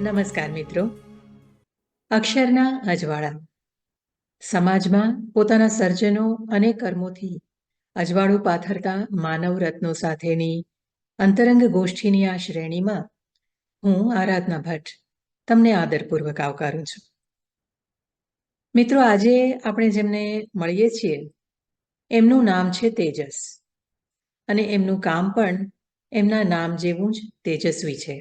નમસ્કાર મિત્રો. અક્ષરના અજવાળા. સમાજમાં પોતાના સર્જનો અને કર્મોથી અજવાળું પાથરતા માનવ રત્નો સાથેની અંતરંગ ગોષ્ઠીની આ શ્રેણીમાં હું આરાધના ભટ્ટ તમને આદરપૂર્વક આવકારું છું. મિત્રો, આજે આપણે જેમને મળીએ છીએ એમનું નામ છે તેજસ, અને એમનું કામ પણ એમના નામ જેવું જ તેજસ્વી છે.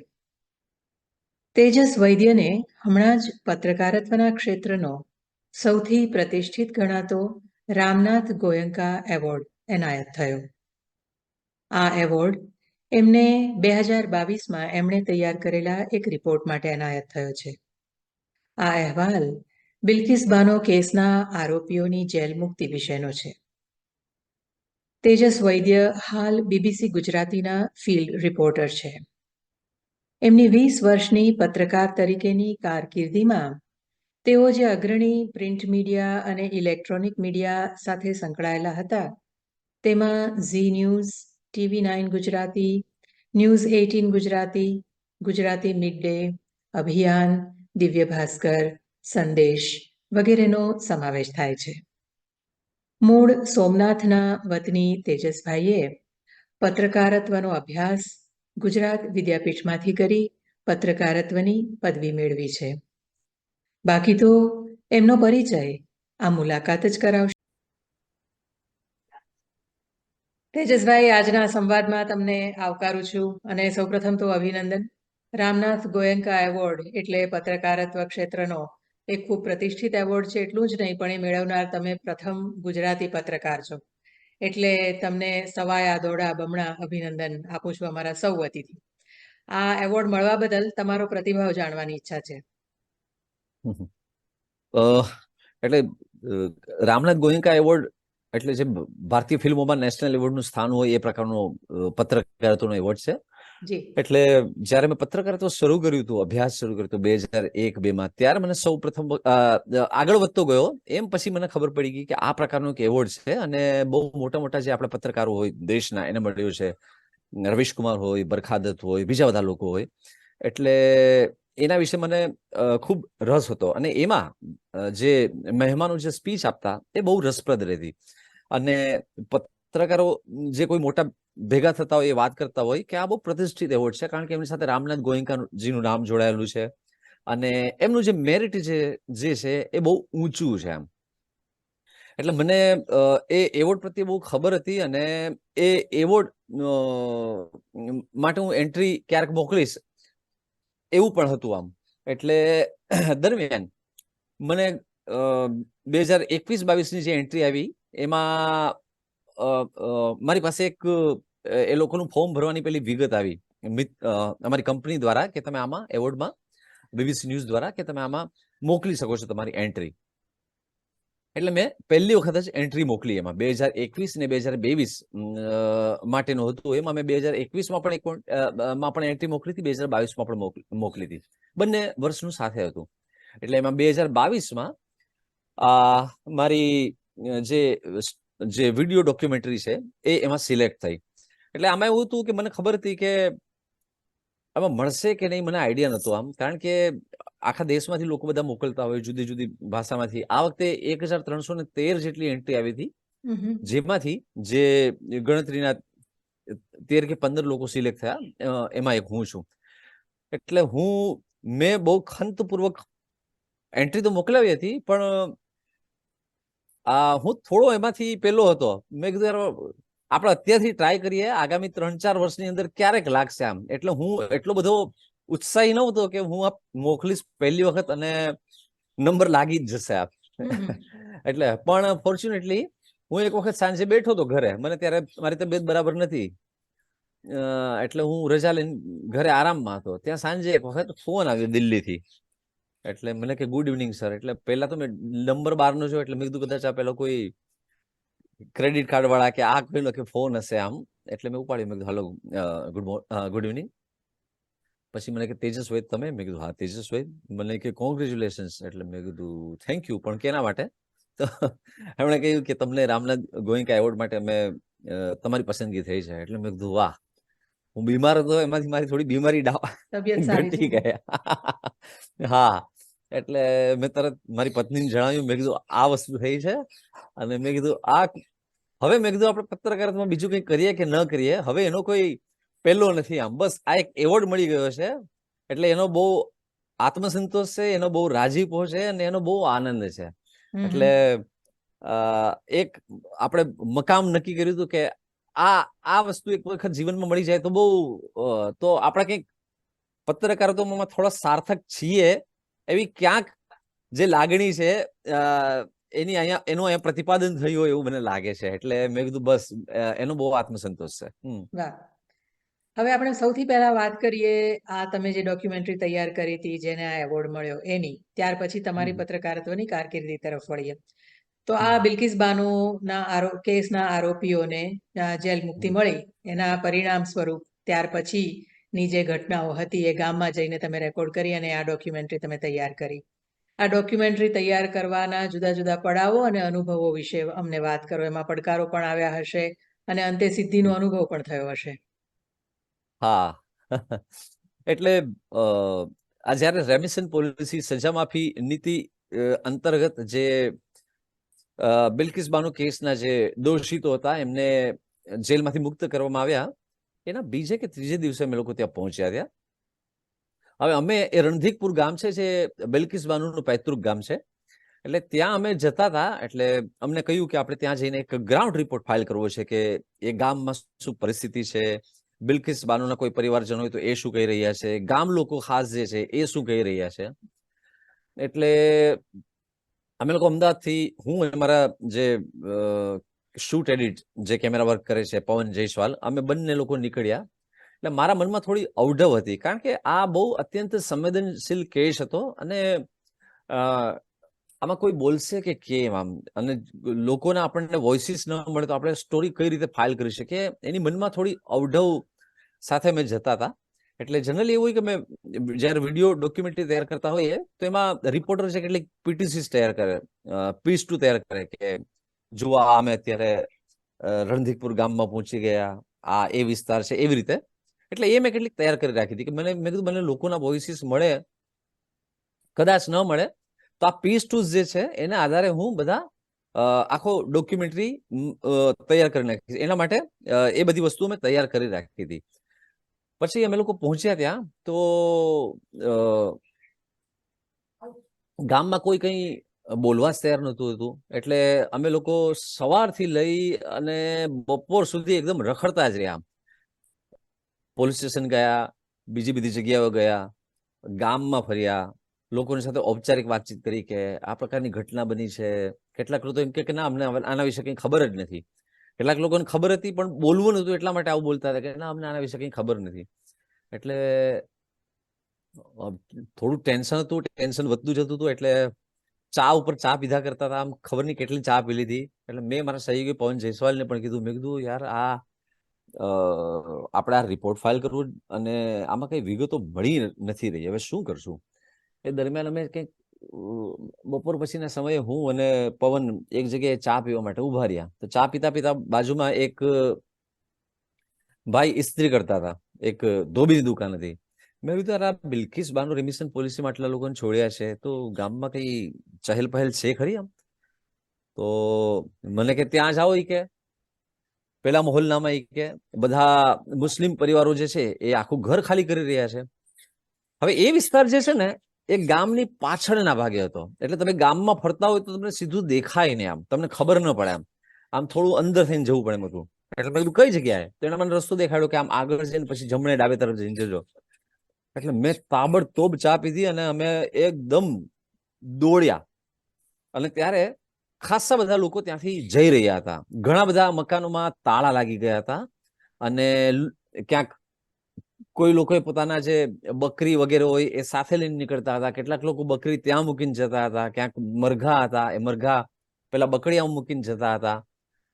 તેજસ વૈદ્યને હમણાં જ પત્રકારત્વના ક્ષેત્રનો સૌથી પ્રતિષ્ઠિત ગણાતો રામનાથ ગોયંકા એવોર્ડ એનાયત થયો. આ એવોર્ડ એમને 2022માં એમણે તૈયાર કરેલા એક રિપોર્ટ માટે એનાયત થયો છે. આ અહેવાલ બિલ્કિસ બાનો કેસના આરોપીઓની જેલ મુક્તિ વિશેનો છે. તેજસ વૈદ્ય હાલ BBC ગુજરાતીના ફિલ્ડ રિપોર્ટર છે. એમની 20 વર્ષની પત્રકાર તરીકેની કારકિર્દીમાં તેઓ જે અગ્રણી પ્રિન્ટ મીડિયા અને ઇલેક્ટ્રોનિક મીડિયા સાથે સંકળાયેલા હતા તેમાં Zee news, TV9 Gujarati, news 18 Gujarati, Gujarati mid day, અભિયાન, દિવ્ય ભાસ્કર, સંદેશ વગેરેનો સમાવેશ થાય છે. મૂળ સોમનાથના વતની તેજસભાઈએ પત્રકારત્વનો અભ્યાસ ગુજરાત વિદ્યાપીઠમાંથી કરી પત્રકારત્વની પદવી મેળવી છે. બાકી તો એમનો પરિચય આ મુલાકાત જ કરાવશે. તેજસભાઈ, આજના સંવાદમાં તમને આવકારું છું, અને સૌપ્રથમ તો અભિનંદન. રામનાથ ગોયંકા એવોર્ડ એટલે પત્રકારત્વ ક્ષેત્રનો એક ખૂબ પ્રતિષ્ઠિત એવોર્ડ છે. એટલું જ નહીં, પણ એ મેળવનાર તમે પ્રથમ ગુજરાતી પત્રકાર છો, એટલે તમને સવાયા દોડા બમણા અભિનંદન આપું છું અમારા સૌ વતીથી. આ એવોર્ડ મળવા બદલ તમારો પ્રતિભાવ જાણવાની ઈચ્છા છે. એટલે રામનાથ ગોયંકા એવોર્ડ એટલે જે ભારતીય ફિલ્મોમાં નેશનલ એવોર્ડનું સ્થાન હોય એ પ્રકારનો પત્રકારત્વનો એવોર્ડ છે. એટલે જયારે મેં પત્રકારત્વ શરૂ કર્યું હતું, અભ્યાસ શરૂ કર્યો હતો 2001-2માં, ત્યારે મને સૌ પ્રથમ આગળ વધતો ગયો એમ પછી મને ખબર પડી ગઈ કે આ પ્રકારનો એક એવોર્ડ છે, અને બહુ મોટા મોટા જે આપણા પત્રકારો હોય દેશના એને મળ્યો છે. રવીશ કુમાર હોય, બરખાદત હોય, બીજા બધા લોકો હોય. એટલે એના વિશે મને ખૂબ રસ હતો, અને એમાં જે મહેમાનો જે સ્પીચ આપતા એ બહુ રસપ્રદ રહેતી. અને પત્રકારો જે કોઈ મોટા ભેગા થતા હોય એ વાત કરતા હોય કે આ બહુ પ્રતિષ્ઠિત એવોર્ડ છે, કારણ કે એમની સાથે રામનાથ ગોયંકાજીનું નામ જોડાયેલું છે, અને એમનું જે મેરિટ જે છે એ બહુ ઊંચું છે એમ. એટલે મને એ એવોર્ડ પ્રત્યે બહુ ખબર હતી, અને એ એવોર્ડ માટે હું એન્ટ્રી ક્યારેક મોકલીશ એવું પણ હતું આમ. એટલે દરમિયાન મને 2021-22ની જે એન્ટ્રી આવી એમાં મારી પાસે એક એ લોકોનું ફોર્મ ભરવાની પેલી વિગત આવી અમારી કંપની દ્વારા કે તમે આમાં એવોર્ડમાં BBC ન્યૂઝ દ્વારા કે તમે આમાં મોકલી શકો છો તમારી એન્ટ્રી. એટલે મેં પહેલી વખત જ એન્ટ્રી મોકલી એમાં 2021 ને 2022 માટેનું હતું. એમાં મેં 2021માં પણ એન્ટ્રી મોકલી હતી, 2022માં પણ મોકલી હતી. બંને વર્ષનું સાથે હતું. એટલે એમાં 2022માં મારી જે વિડીયો ડોક્યુમેન્ટરી છે એ એમાં સિલેક્ટ થઈ. એટલે આમાં એવું હતું કે મને ખબર હતી કે આમાં મળશે કે નહીં મને આઈડિયા નહોતો આમ, કારણ કે આખા દેશમાંથી લોકો બધા મોકલતા હોય જુદી જુદી ભાષામાંથી. આ વખતે 1313 જેટલી એન્ટ્રી આવી હતી, જેમાંથી જે ગણતરીના 13 કે 15 લોકો સિલેક્ટ થયા, એમાં એક હું છું. એટલે મેં બહુ ખંતપૂર્વક એન્ટ્રી તો મોકલાવી હતી, પણ હું થોડો એમાંથી પેલો હતો. મેં કીધું યાર આપણે અત્યારથી ટ્રાય કરીએ, આગામી 3-4 વર્ષની અંદર ક્યારેક લાગશે આમ. એટલે હું એટલો બધો ઉત્સાહી નહોતો કે હું આ મોકલીશ પહેલી વખત અને નંબર લાગી જ જશે આપ. એટલે પણ ફોર્ચ્યુનેટલી હું એક વખત સાંજે બેઠો હતો ઘરે, મને ત્યારે મારી તબિયત બરાબર નથી, એટલે હું રજા લઈને ઘરે આરામમાં હતો. ત્યાં સાંજે એક વખત ફોન આવ્યો દિલ્હીથી. એટલે મને કે ગુડ ઇવનિંગ સર. એટલે પહેલા તો મેં નંબર બહારનો જોયો, એટલે મેં કીધું કદાચ આ પેલો કોઈ ક્રેડિટ કાર્ડ વાળા કે આ કોઈનો કે ફોન હશે આમ. એટલે મેં ઉપાડ્યું, મેં કીધું હલો, ગુડ ઇવનિંગ. પછી મને કે તેજસ વૈદ તમે? મેં કીધું હા તેજસ વૈદ. મને કે કોંગ્રેચ્યુલેશન્સ. એટલે મેં કીધું થેન્ક યુ, પણ કેના માટે? તો એમણે કહ્યું કે તમને રામનાથ ગોયંકા એવોર્ડ માટે અમે તમારી પસંદગી થઈ છે. એટલે મેં કીધું વાહ. હું બીમાર હતો, એમાંથી મારી થોડી બીમારી તબિયત સારી ઘટી છે. ગયા. હા, એટલે મેં તરત મારી પત્નીને જણાવ્યું, મેં કીધું આ વસ્તુ થઈ છે. અને મેં કીધું હવે મેં કીધું આપણે પત્રકારત્વમાં બીજું કંઈ કરીએ કે ન કરીએ, હવે એનો કોઈ પહેલો નથી. આમ બસ આ એક એવોર્ડ મળી ગયો છે, એટલે એનો બહુ આત્મસંતોષ છે, એનો બહુ રાજીપો છે અને એનો બહુ આનંદ છે. એટલે એક આપણે મકામ નક્કી કર્યું હતું કે આ વસ્તુ એક વખત જીવનમાં મળી જાય તો બહુ તો આપણે કંઈક પત્રકારત્વમાં થોડા સાર્થક છીએ એવી ક્યાંક જે લાગણી છે એનું અહીંયા પ્રતિપાદન થયું હોય એવું મને લાગે છે. એટલે મેં કીધું બસ એનો બહુ આત્મસંતોષ છે. વાહ. હવે આપણે સૌથી પહેલા વાત કરીએ આ તમે જે ડોક્યુમેન્ટરી તૈયાર કરી હતી જેને આ એવોર્ડ મળ્યો એની, ત્યાર પછી તમારી પત્રકારત્વની કારકિર્દી તરફ વળીએ. તો આ બિલ્કિસ બાનુના કેસના આરોપીઓને જેલ મુક્તિ મળી, એના પરિણામ સ્વરૂપ ત્યાર પછીની જે ઘટનાઓ હતી એ ગામમાં જઈને તમે રેકોર્ડ કરી અને આ ડોક્યુમેન્ટરી તમે તૈયાર કરી. આ ડોક્યુમેન્ટરી તૈયાર કરવાના જુદા જુદા પડાવો અને અનુભવો વિશે અમને વાત કરો. એમાં પડકારો પણ આવ્યા હશે અને અંતે સિદ્ધિનો અનુભવ પણ થયો હશે. હા, એટલે આ જ્યારે રેમિશન પોલિસી સજા માફી નીતિ અંતર્ગત જે બિલ્કિસ બાનો કેસના જે દોષિતો હતા એમને જેલમાંથી મુક્ત કરવામાં આવ્યા, એના બીજે કે ત્રીજે દિવસે અમે લોકો ત્યાં પહોંચ્યા ત્યાં. હવે અમે એ રણધીકપુર ગામ છે જે બિલ્કિસ બાનુનું પૈતૃક ગામ છે, એટલે ત્યાં અમે જતા હતા. એટલે અમને કહ્યું કે આપણે ત્યાં જઈને એક ગ્રાઉન્ડ રિપોર્ટ ફાઇલ કરવો છે કે એ ગામમાં શું પરિસ્થિતિ છે, બિલ્કિસ બાનુના કોઈ પરિવારજનો હોય તો એ શું કહી રહ્યા છે, ગામ લોકો ખાસ જે છે એ શું કહી રહ્યા છે. એટલે અમે લોકો અમદાવાદથી હું અને મારા જે શૂટ એડિટ જે કેમેરા વર્ક કરે છે પવન જયસ્વાલ, અમે બંને લોકો નીકળ્યા. એટલે મારા મનમાં થોડી અવઢવ હતી, કારણ કે આ બહુ અત્યંત સંવેદનશીલ કેસ હતો અને આમાં કોઈ બોલશે કે કેમ આમ, અને લોકોને આપણને વોઇસીસ ન મળે તો આપણે સ્ટોરી કઈ રીતે ફાઇલ કરી શકીએ, એની મનમાં થોડી અવઢવ સાથે મેં જતા હતા. એટલે જનરલી એવું હોય કે મેં જ્યારે વિડીયો ડોક્યુમેન્ટરી તૈયાર કરતા હોઈએ તો એમાં રિપોર્ટર છે કેટલીક પીટીસીસ તૈયાર કરે, પીસ ટુ તૈયાર કરે કે જો અમે અત્યારે રણધીકપુર ગામમાં પહોંચી ગયા, આ એ વિસ્તાર છે, એવી રીતે. એટલે એ મેં કેટલીક તૈયાર કરી રાખી હતી કે મેં કીધું મને લોકોના વોઇસીસ મળે, કદાચ ન મળે તો આ પીસ ટુ જે છે એના આધારે હું બધા આખો ડોક્યુમેન્ટરી તૈયાર કરી નાખી. એના માટે એ બધી વસ્તુઓ મેં તૈયાર કરી રાખી હતી. પછી અમે લોકો પહોંચ્યા ત્યાં તો ગામમાં કોઈ કંઈ બોલવા જ તૈયાર નહોતું હતું. એટલે અમે લોકો સવારથી લઈ અને બપોર સુધી એકદમ રખડતા જ રહ્યા. પોલીસ સ્ટેશન ગયા, બીજી બધી જગ્યાઓ ગયા, ગામમાં ફર્યા, લોકોની સાથે ઔપચારિક વાતચીત કરી કે આ પ્રકારની ઘટના બની છે. કેટલાક લોકો એમ કે ના અમને આના વિશે કંઈ ખબર જ નથી. કેટલાક લોકોને ખબર હતી પણ બોલવું નહોતું એટલા માટે આવું બોલતા હતા કે ના અમને આના વિશે કંઈ ખબર નથી. એટલે થોડું ટેન્શન હતું, ટેન્શન વધતું જતું હતું. એટલે ચા ઉપર ચા પીધા કરતા હતા, આમ ખબર નહીં કેટલી ચા પી લીધી. એટલે મેં મારા સહયોગી પવન જયસ્વાલને પણ કીધું, મેં કીધું યાર આપણે આ રિપોર્ટ ફાઇલ કરવું અને આમાં કઈ વિગતો મળી નથી રહી, હવે શું કરશું. એ દરમિયાન અમે કંઈક બપોર પછીના સમયે હું અને પવન એક જગ્યાએ ચા પીવા માટે ઉભા રહ્યા. તો ચા પીતા પીતા બાજુમાં એક ભાઈ ઇસ્ત્રી કરતા હતા, એક ધોબીની દુકાન હતી. મેં કીધું આ બિલ્કિસ બાનો રેમિશન પોલિસીમાં આટલા લોકોને છોડ્યા છે તો ગામમાં કઈ ચહેલ પહેલ છે ખરી આમ? તો મને કે ત્યાં જાઓ કે પેલા મોહલ્લામાં કે બધા મુસ્લિમ પરિવારો જે છે એ આખું ઘર ખાલી કરી રહ્યા છે. હવે એ વિસ્તાર જે છે ને એ ગામની પાછળના ભાગે હતો. એટલે તમે ગામમાં ફરતા હોય તો તમને સીધું દેખાય નહીં, આમ તમને ખબર ન પડે, આમ થોડું અંદર થઈને જવું પડે એમ હતું. એટલે મેં કીધું કઈ જગ્યાએ? તો એને મને રસ્તો દેખાડ્યો કે આમ આગળ જઈને પછી જમણે ડાબે તરફ જઈને જજો. એટલે મેં તાબડતોબ ચા પીધી અને અમે એકદમ દોડ્યા. અને ત્યારે ખાસા બધા લોકો ત્યાંથી જઈ રહ્યા હતા. ઘણા બધા મકાનોમાં તાળા લાગી ગયા હતા અને ક્યાંક કોઈ લોકોએ પોતાના જે બકરી વગેરે હોય એ સાથે લઈને નીકળતા હતા. કેટલાક લોકો બકરી ત્યાં મૂકીને જતા હતા. ક્યાંક મરઘા હતા, એ મરઘા પેલા બકડીયા મૂકીને જતા હતા.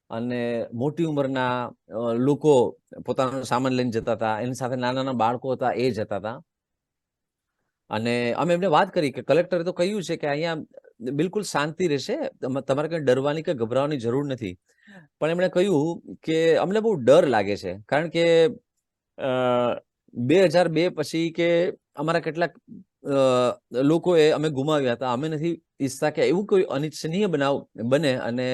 અને મોટી ઉંમરના લોકો પોતાનો સામાન લઈને જતા હતા. એની સાથે નાના નાના બાળકો હતા, એ જતા હતા. અને અમે એમને વાત કરી કે કલેક્ટરે તો કહ્યું છે કે અહીંયા બિલકુલ શાંતિ રહેશે, તમારે કંઈ ડરવાની કે ગભરાવાની જરૂર નથી. પણ એમણે કહ્યું કે અમને બહુ ડર લાગે છે, કારણ કે 2002 પછી કે અમારા કેટલાક લોકોએ અમે ગુમાવ્યા હતા. અમે નથી ઈચ્છતા કે એવું કોઈ અનિચ્છનીય બનાવ બને અને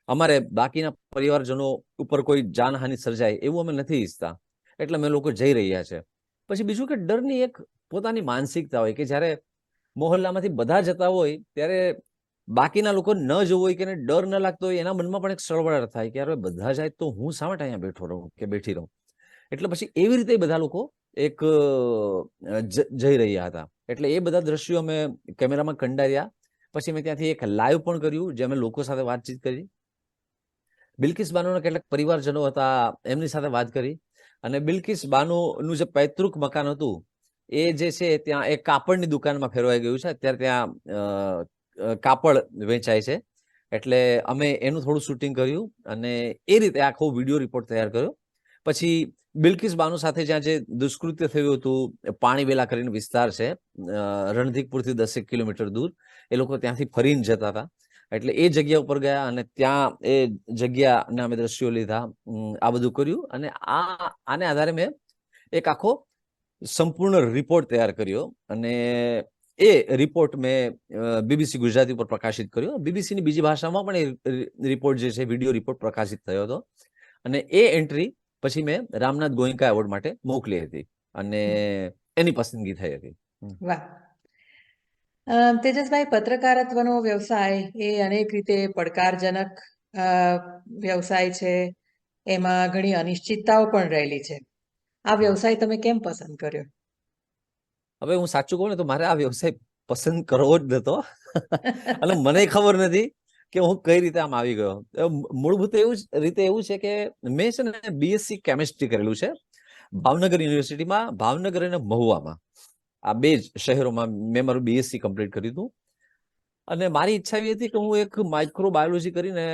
અમારે બાકીના પરિવારજનો ઉપર કોઈ જાનહાનિ સર્જાય, એવું અમે નથી ઈચ્છતા. એટલે અમે લોકો જઈ રહ્યા છે. પછી બીજું કે ડરની એક પોતાની માનસિકતા હોય કે જ્યારે મોહલ્લામાંથી બધા જતા હોય ત્યારે બાકીના લોકો ન જવું હોય કે ડર ન લાગતો હોય, એના મનમાં પણ એક સળવળાટ થાય કે યાર બધા જાય તો હું શા માટે અહીંયા બેઠો રહું કે બેઠી રહું. એટલે પછી એવી રીતે બધા લોકો એક જઈ રહ્યા હતા. એટલે એ બધા દ્રશ્યો અમે કેમેરામાં કંડાર્યા. પછી મેં ત્યાંથી એક લાઈવ પણ કર્યું, જે અમે લોકો સાથે વાતચીત કરી. બિલ્કિસ બાનોના કેટલાક પરિવારજનો હતા, એમની સાથે વાત કરી. અને બિલ્કિસ બાનોનું જે પૈતૃક મકાન હતું એ જે છે ત્યાં એક કાપડની દુકાનમાં ફેરવાઈ ગયું છે. અત્યારે ત્યાં કાપડ વેચાય છે. એટલે અમે એનું થોડું શૂટિંગ કર્યું અને એ રીતે આખો વિડીયો રિપોર્ટ તૈયાર કર્યો. પછી બિલ્કિસ બાનો સાથે જ્યાં જે દુષ્કૃત્ય થયું હતું, પાણીવેલા કરીને વિસ્તાર છે, રણધીકપુરથી 10 કિલોમીટર દૂર, એ લોકો ત્યાંથી ફરીને જતા હતા. એટલે એ જગ્યા ઉપર ગયા અને ત્યાં એ જગ્યાના અમે દ્રશ્યો લીધા, આ બધું કર્યું. અને આને આધારે મેં એક આખો સંપૂર્ણ રિપોર્ટ તૈયાર કર્યો અને એ રિપોર્ટ મેં BBC ગુજરાતી પર પ્રકાશિત કર્યો. BBCની બીજી ભાષામાં પણ એ રિપોર્ટ જે છે, વિડીયો રિપોર્ટ પ્રકાશિત થયો હતો. અને એ એન્ટ્રી પછી મેં રામનાથ ગોયંકા એવોર્ડ માટે મોકલી હતી અને એની પસંદગી થઈ હતી. વાહ. તેજસભાઈ, પત્રકારત્વનો વ્યવસાય એ અનેક રીતે પડકારજનક વ્યવસાય છે. એમાં ઘણી અનિશ્ચિતતાઓ પણ રહેલી છે. આ વ્યવસાય તમે કેમ પસંદ કર્યો? હવે હું સાચું કહું ને તો મારે આ વ્યવસાય પસંદ કરવો જ નતો અને મને ખબર નથી કે હું કઈ રીતે આમ આવી ગયો. મૂળભૂત રીતે એવું છે કે મેં છે ને BSc કેમિસ્ટ્રી કરેલું છે ભાવનગર યુનિવર્સિટીમાં, ભાવનગર અને મહુવામાં, આ બે જ શહેરોમાં મેં મારું BSc કમ્પ્લીટ કર્યું હતું. અને મારી ઈચ્છા એવી હતી કે હું એક માઇક્રોબાયોલોજી કરીને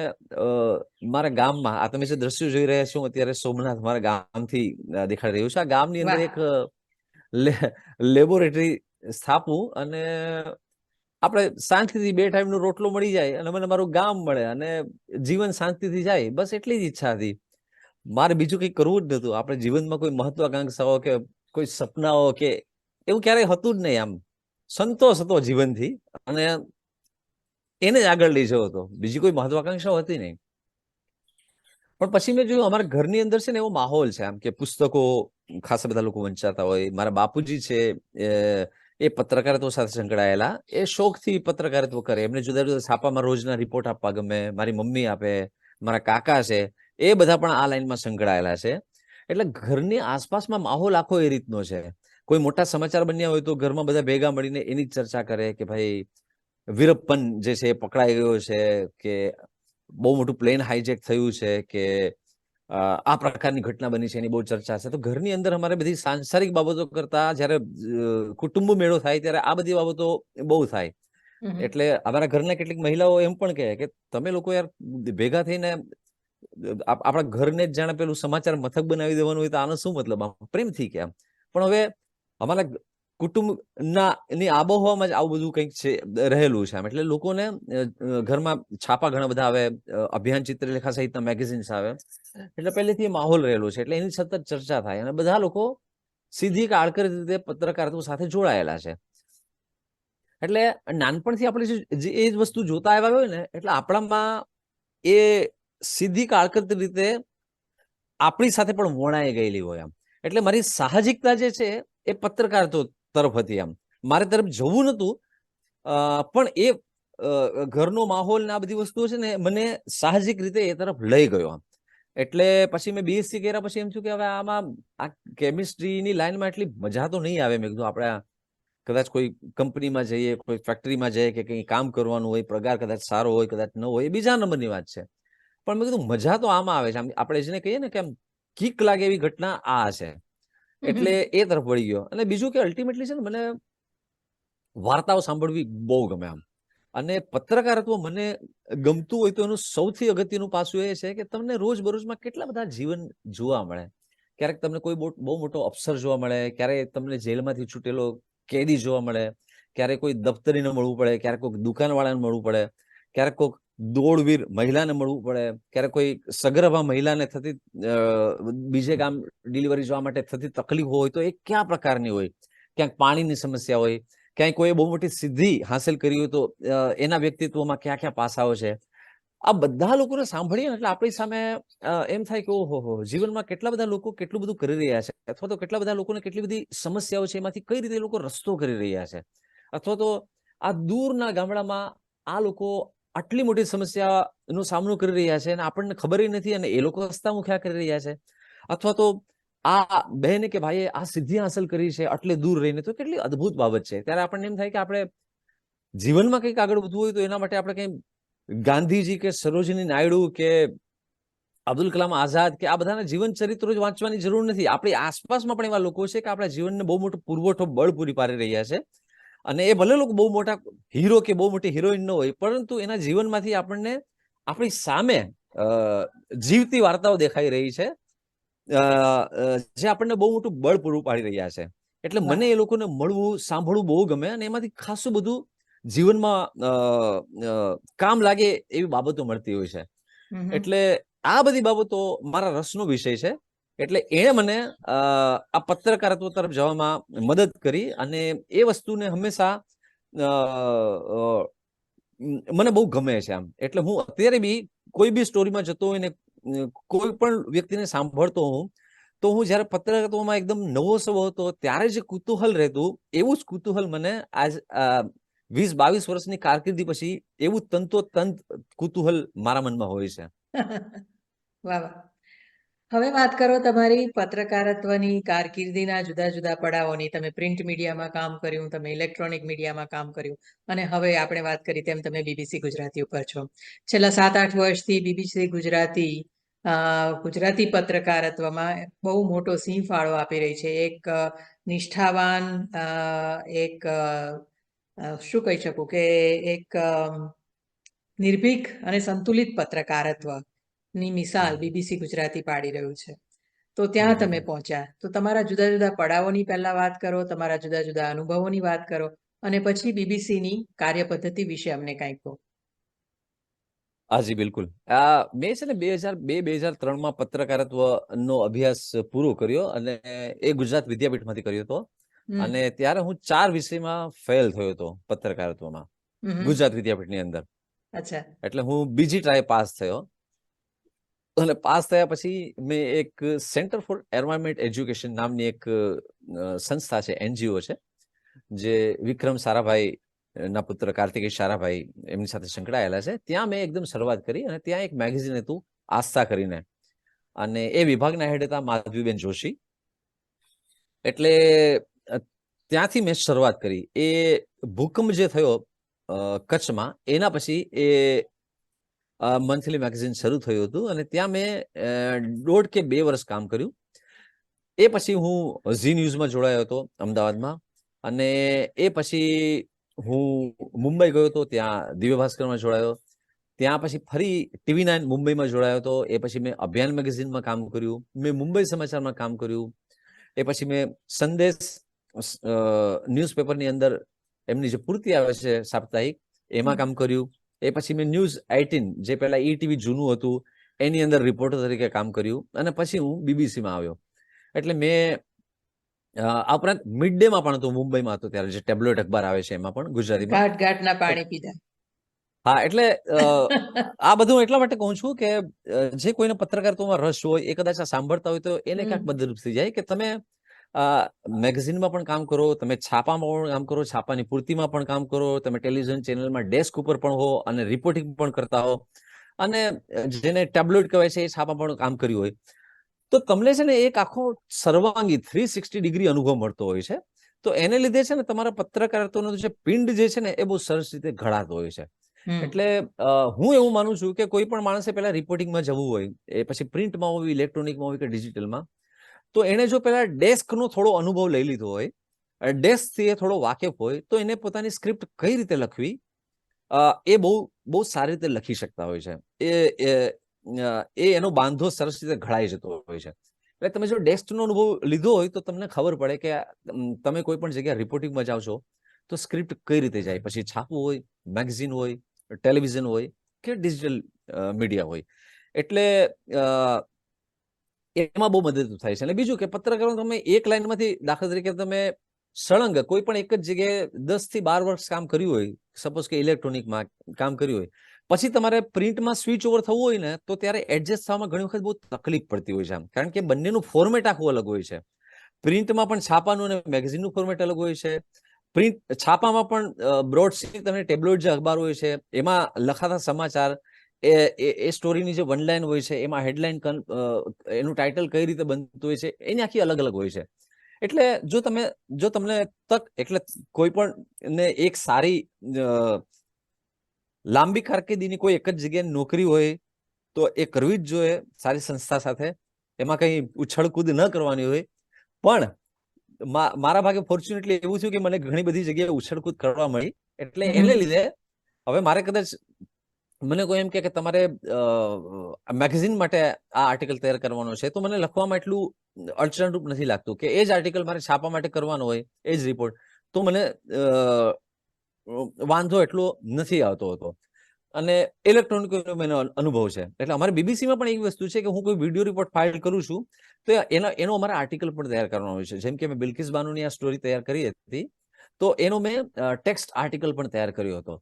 મારા ગામમાં, આ તમે જે દ્રશ્યો જોઈ રહ્યા છો અત્યારે સોમનાથ મારા ગામથી દેખાડી રહ્યું છે, આ ગામની અંદર એક લેબોરેટરી સ્થાપવું અને આપણે શાંતિથી 2 ટાઈમનો રોટલો મળી જાય અને મને મારું ગામ મળે અને જીવન શાંતિથી જાય, બસ એટલી જ ઈચ્છા હતી. મારે બીજું કંઈ કરવું જ નહોતું. આપણે જીવનમાં કોઈ મહત્વાકાંક્ષાઓ કે કોઈ સપનાઓ કે એવું ક્યારેય હતું જ નહીં. આમ સંતોષ હતો જીવનથી અને એને જ આગળ લઈ જવો હતો. બીજી કોઈ મહત્વાકાંક્ષાઓ હતી નહીં. પણ પછી મેં જોયું અમારા ઘરની અંદર છે ને એવો માહોલ છે, આમ કે પુસ્તકો ખાસા બધા લોકો વંચાતા હોય. મારા બાપુજી છે એ પત્રકારત્વ સાથે સંકળાયેલા, એ શોખથી પત્રકારત્વ કરે. એમને જુદા જુદા છાપામાં રોજના રિપોર્ટ આપવા ગમે. મારી મમ્મી આપે, મારા કાકા છે, એ બધા પણ આ લાઈનમાં સંકળાયેલા છે. એટલે ઘરની આસપાસમાં માહોલ આખો એ રીતનો છે. કોઈ મોટા સમાચાર બન્યા હોય તો ઘરમાં બધા ભેગા મળીને એની જ ચર્ચા કરે કે ભાઈ વીરપ્પન જે છે એ પકડાઈ ગયો છે, કે બહુ મોટું પ્લેન હાઈજેક થયું છે, કે આ પ્રકારની ઘટના બની છે, એની બહુ ચર્ચા છે. તો ઘરની અંદર અમારે બધી સાંસારિક બાબતો કરતા જ્યારે કુટુંબ મેળો થાય ત્યારે આ બધી બાબતો બહુ થાય. એટલે અમારા ઘરના કેટલીક મહિલાઓ એમ પણ કહે કે તમે લોકો યાર ભેગા થઈને આપણા ઘરને જ જાણે પેલું સમાચાર મથક બનાવી દેવાનું હોય તો આનો શું મતલબ, પ્રેમથી કે. પણ હવે અમારા કુટુંબની આબોહવામાં જ આવું બધું કંઈક છે રહેલું છે. એટલે લોકોને ઘરમાં છાપા ઘણા બધા આવે, અભિયાન ચિત્રલેખા સહિતના મેગેઝિન્સ આવે, એટલે પહેલેથી માહોલ રહેલો છે. એટલે એની સતત ચર્ચા થાય અને બધા લોકો સીધી કે આડકરી રીતે પત્રકારત્વ સાથે જોડાયેલા છે. એટલે નાનપણથી આપણે જે એ વસ્તુ જોતા આવ્યા હોય ને, એટલે આપણામાં એ સીધી કે આડકરી રીતે આપણી સાથે પણ વણાઈ ગયેલી હોય આમ. એટલે મારી સાહજિકતા જે છે એ પત્રકારત્વ તરફ હતી. આમ મારે તરફ જવું નહોતું, પણ એ ઘરનો માહોલ ને આ બધી વસ્તુઓ છે ને મને સાહજિક રીતે એ તરફ લઈ ગયો આમ. એટલે પછી મેં બીએસસી કર્યા પછી એમ થયું કે હવે આમાં આ કેમિસ્ટ્રીની લાઈનમાં એટલી મજા તો નહીં આવે. મેં કીધું આપણે કદાચ કોઈ કંપનીમાં જઈએ, કોઈ ફેક્ટરીમાં જઈએ કે કંઈ કામ કરવાનું હોય, પગાર કદાચ સારો હોય, કદાચ ન હોય, એ બીજા નંબરની વાત છે. પણ મેં કીધું મજા તો આમાં આવે છે. આમ આપણે જેને કહીએ ને કે આમ કિક લાગે એવી ઘટના આ છે. એટલે એ તરફ વળી ગયો. અને બીજું કે અલ્ટિમેટલી છે ને મને વાર્તાઓ સાંભળવી બહુ ગમે આમ. અને પત્રકારત્વ મને ગમતું હોય તો એનું સૌથી અગત્યનું પાસું એ છે કે તમને રોજબરોજમાં કેટલા બધા જીવન જોવા મળે. ક્યારેક તમને કોઈ બહુ મોટો અફસર જોવા મળે, ક્યારેક તમને જેલમાંથી છૂટેલો કેદી જોવા મળે, ક્યારેક કોઈ દફતરીને મળવું પડે, ક્યારેક કોઈ દુકાનવાળાને મળવું પડે, ક્યારેક કોઈ દોડવીર મહિલાને મળવું પડે, ક્યારેક કોઈ સગર્ભા મહિલાને થતી બીજે ગામ ડિલિવરી જવા માટે થતી તકલીફ હોય તો એ કયા પ્રકારની હોય. ક્યાંક પાણીની સમસ્યા હોય, ક્યાંય કોઈ બહુ મોટી સિદ્ધિ હાંસલ કરી હોય તો એના વ્યક્તિત્વમાં કયા કયા પાસાઓ છે. આ બધા લોકોને સાંભળીએ એટલે આપણી સામે એમ થાય કે ઓહો, જીવનમાં કેટલા બધા લોકો કેટલું બધું કરી રહ્યા છે, અથવા તો કેટલા બધા લોકોને કેટલી બધી સમસ્યાઓ છે, એમાંથી કઈ રીતે લોકો રસ્તો કરી રહ્યા છે, અથવા તો આ દૂરના ગામડામાં આ લોકો આટલી મોટી સમસ્યાનો સામનો કરી રહ્યા છે અને આપણને ખબર નથી, અને એ લોકો રસ્તા મુખ્યા કરી રહ્યા છે. અથવા તો આ બહેને કે ભાઈએ આ સિદ્ધિ હાંસલ કરી છે આટલે દૂર રહીને, તો કેટલી અદ્ભુત બાબત છે. ત્યારે આપણને એમ થાય કે આપણે જીવનમાં કંઈક આગળ વધવું હોય તો એના માટે આપણે કંઈ ગાંધીજી કે સરોજિની નાયડુ કે અબ્દુલ કલામ આઝાદ કે આ બધાના જીવન ચરિત્રો જ વાંચવાની જરૂર નથી. આપણી આસપાસમાં પણ એવા લોકો છે કે આપણા જીવનને બહુ મોટો પુરવઠો બળ પૂરી પાડી રહ્યા છે. અને એ ભલે લોકો બહુ મોટા હીરો કે બહુ મોટી હિરોઈન ન હોય, પરંતુ એના જીવનમાંથી આપણને આપણી સામે જીવતી વાર્તાઓ દેખાઈ રહી છે, જે આપણને બહુ મોટું બળ પૂરું પાડી રહ્યા છે. એટલે મને એ લોકોને મળવું, સાંભળવું બહુ ગમે, અને એમાંથી ખાસું બધું જીવનમાં કામ લાગે એવી બાબતો મળતી હોય છે. એટલે આ બધી બાબતો મારા રસનો વિષય છે. એટલે એણે મને આ પત્રકારત્વ તરફ જવામાં મદદ કરી, અને એ વસ્તુને હંમેશા મને બહુ ગમે છે આમ. એટલે હું અત્યારે બી કોઈ બી સ્ટોરીમાં જતો હોય ને કોઈ પણ વ્યક્તિને સાંભળતો હોઉં, તો હું જ્યારે પત્રકારત્વમાં એકદમ નવો સવો હતો ત્યારે જે કુતૂહલ રહેતું, એવું જ કુતૂહલ મને આજ 20-22 વર્ષની કારકિર્દી પછી એવું તંતોતંત કુતૂહલ મારા મનમાં હોય છે. વાહ વાહ. હવે વાત કરો તમારી પત્રકારત્વની કારકિર્દીના જુદા જુદા પડાવોની. તમે પ્રિન્ટ મીડિયામાં કામ કર્યું, તમે ઇલેક્ટ્રોનિક મીડિયામાં કામ કર્યું, અને હવે આપણે વાત કરી તેમ તમે બીબીસી ગુજરાતી ઉપર છો. છેલ્લા 7-8 વર્ષથી બીબીસી ગુજરાતી ગુજરાતી પત્રકારત્વમાં બહુ મોટો સિંહ ફાળો આપી રહી છે. એક નિષ્ઠાવાન, એક શું કહી શકું કે એક નિર્ભીક અને સંતુલિત પત્રકારત્વની મિસાલ બીબીસી ગુજરાતી પાડી રહ્યું છે. તો ત્યાં તમે પહોંચ્યા, તો તમારા જુદા જુદા પડાવોની પહેલા વાત કરો, તમારા જુદા જુદા અનુભવોની વાત કરો, અને પછી બીબીસીની કાર્યપદ્ધતિ વિશે અમને કંઈક કહો. હાજી, બિલકુલ. મેં છે ને 2002-2003માં પત્રકારત્વનો અભ્યાસ પૂરો કર્યો, અને એ ગુજરાત વિદ્યાપીઠમાંથી કર્યો હતો. અને ત્યારે હું 4 વિષયમાં ફેલ થયો હતો પત્રકારત્વમાં, ગુજરાત વિદ્યાપીઠની અંદર. અચ્છા. એટલે હું બીજી ટ્રાય પાસ થયો. અને પાસ થયા પછી મેં એક સેન્ટર ફોર એન્વાયરમેન્ટ એજ્યુકેશન નામની એક સંસ્થા છે, એનજીઓ છે, જે વિક્રમ સારાભાઈ ના પુત્ર કાર્તિકેય સારાભાઈ એમની સાથે સંકળાયેલા છે. ત્યાં મેં એકદમ શરૂઆત કરી, અને ત્યાં એક મેગેઝિન હતું આસ્થા કરીને, અને એ વિભાગના હેડ હતા માધવીબેન જોશી. એટલે ત્યાંથી મેં શરૂઆત કરી. એ ભૂકંપ જે થયો કચ્છમાં, એના પછી એ મંથલી મેગેઝિન શરૂ થયું હતું, અને ત્યાં મેં 1.5 કે 2 વર્ષ કામ કર્યું. એ પછી હું ઝી ન્યૂઝમાં જોડાયો હતો અમદાવાદમાં, અને એ પછી હું મુંબઈ ગયો હતો, ત્યાં દિવ્ય ભાસ્કરમાં જોડાયો. ત્યાં પછી ફરી TV9 મુંબઈમાં જોડાયો હતો. એ પછી મેં અભિયાન મેગેઝિનમાં કામ કર્યું, મેં મુંબઈ સમાચારમાં કામ કર્યું. એ પછી મેં સંદેશ ન્યૂઝપેપરની અંદર એમની જે પૂર્તિ આવે છે સાપ્તાહિક, એમાં કામ કર્યું. એ પછી મેં ન્યૂઝ 18, જે પહેલા ઈટીવી જૂનું હતું, એની અંદર રિપોર્ટર તરીકે કામ કર્યું, અને પછી હું બીબીસીમાં આવ્યો. એટલે મેં આ ઉપરાંત મિડ ડેમાં પણ હતો, મુંબઈમાં હતો ત્યારે, જે ટેબ્લોઇડ અખબાર આવે છે એમાં પણ ગુજરાતીમાં. ઘાટ ઘાટના પાણી પીધા. હા, એટલે આ બધું એટલા માટે કહું છું કે જે કોઈને પત્રકારત્વમાં રસ હોય એ કદાચ આ સાંભળતા હોય તો એને ક્યાંક મદદરૂપ થઈ જાય કે તમે મેગેઝિનમાં પણ કામ કરો, તમે છાપામાં પણ કામ કરો, છાપાની પૂર્તિમાં પણ કામ કરો, તમે ટેલિવિઝન ચેનલમાં ડેસ્ક ઉપર પણ હો અને રિપોર્ટિંગ પણ કરતા હો, અને જેને ટેબ્લોઇડ કહેવાય છે એ છાપામાં પણ કામ કર્યું હોય, તો તમને છે ને એક આખો સર્વાંગી 360 ડિગ્રી અનુભવ મળતો હોય છે. તો એને લીધે છે ને તમારા પત્રકારત્વનો જે પિંડ જે છે ને એ બહુ સરસ રીતે ઘડાતો હોય છે. એટલે હું એવું માનું છું કે કોઈ પણ માણસે પહેલા રિપોર્ટિંગમાં જવું હોય, એ પછી પ્રિન્ટમાં હોય, ઇલેક્ટ્રોનિકમાં હોય કે ડિજિટલમાં, તો એને જો પહેલા ડેસ્કનો થોડો અનુભવ લઈ લીધો હોય, ડેસ્કથી એ થોડો વાકેફ હોય, તો એને પોતાની સ્ક્રિપ્ટ કઈ રીતે લખવી એ બહુ સારી રીતે લખી શકતા હોય છે. એ એનો બાંધો સરસ રીતે ઘડાઈ જતો હોય છે. એટલે તમે જો ડેસ્કનો અનુભવ લીધો હોય તો તમને ખબર પડે કે તમે કોઈ પણ જગ્યાએ રિપોર્ટિંગમાં જાઓ છો તો સ્ક્રિપ્ટ કઈ રીતે જાય, પછી છાપવું હોય, મેગઝીન હોય, ટેલિવિઝન હોય કે ડિજિટલ મીડિયા હોય. એટલે એમાં બહુ મદદ થાય છે. અને બીજું કે પત્રકારો તમે એક લાઈનમાંથી, દાખલા તરીકે તમે સળંગ કોઈ પણ એક જ જગ્યાએ 10 થી 12 વર્ષ કામ કર્યું હોય, સપોઝ કે ઇલેક્ટ્રોનિકમાં કામ કર્યું હોય, પછી તમારે પ્રિન્ટમાં સ્વિચ ઓવર થવું હોય ને, તો ત્યારે એડજસ્ટ થવામાં ઘણી વખત બહુ તકલીફ પડતી હોય છે. કારણ કે બંનેનું ફોર્મેટ આખું અલગ હોય છે. પ્રિન્ટમાં પણ છાપાનું અને મેગઝીનનું ફોર્મેટ અલગ હોય છે. છાપામાં પણ બ્રોડશીટ અને ટેબ્લોઇડ જે અખબાર હોય છે એમાં લખાતા સમાચાર, એ સ્ટોરીની જે વન લાઈન હોય છે એમાં હેડલાઇન, એનું ટાઇટલ કઈ રીતે બનતું હોય છે, એની આખી અલગ અલગ હોય છે. એટલે જો તમને તક, એટલે કોઈ પણ ને એક સારી લાંબી કારકિર્દીની કોઈ એક જ જગ્યાએ નોકરી હોય તો એ કરવી જ જોઈએ, સારી સંસ્થા સાથે. એમાં કઈ ઉછળકૂદ ન કરવાની હોય. પણ મારા ભાગે ફોર્ચ્યુનેટલી એવું થયું કે મને ઘણી બધી જગ્યાએ ઉછળકૂદ કરવા મળી. એટલે એને લીધે હવે મારે કદાચ મને કોઈ એમ કે તમારે મેગઝીન માટે આ આર્ટિકલ તૈયાર કરવાનો છે, તો મને લખવામાં એટલું અડચણરૂપ નથી લાગતું કે એ જ આર્ટિકલ મારે છાપવા માટે કરવાનો હોય, એ જ રિપોર્ટ, તો મને વાંધો એટલો નથી આવતો હતો. અને ઇલેક્ટ્રોનિક એનો અનુભવ છે. એટલે અમારે બીબીસીમાં પણ એવી વસ્તુ છે કે હું કોઈ વિડીયો રિપોર્ટ ફાઇલ કરું છું તો એનો અમારે આર્ટિકલ પણ તૈયાર કરવાનો હોય છે. જેમ કે મેં બિલ્કિસ બાનોની આ સ્ટોરી તૈયાર કરી હતી, તો એનો મેં ટેક્સ્ટ આર્ટિકલ પણ તૈયાર કર્યો હતો.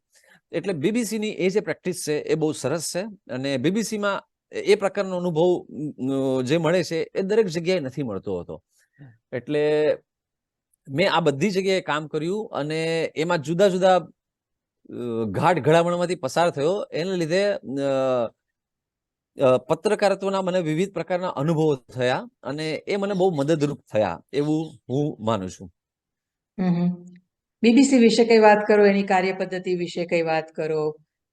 એટલે બીબીસીની એ જે પ્રેક્ટિસ છે એ બહુ સરસ છે. અને બીબીસીમાં એ પ્રકારનો અનુભવ જે મળે છે એ દરેક જગ્યાએ નથી મળતો હતો. એટલે મેં આ બધી જગ્યાએ કામ કર્યું અને એમાં જુદા જુદા ઘાટ ઘડામણમાંથી પસાર થયો. એને લીધે પત્રકારત્વના મને વિવિધ પ્રકારના અનુભવો થયા અને એ મને બહુ મદદરૂપ થયા એવું હું માનું છું. બીબીસી વિશે કઈ વાત કરો, એની કાર્યપદ્ધતિ વિશે કઈ વાત કરો.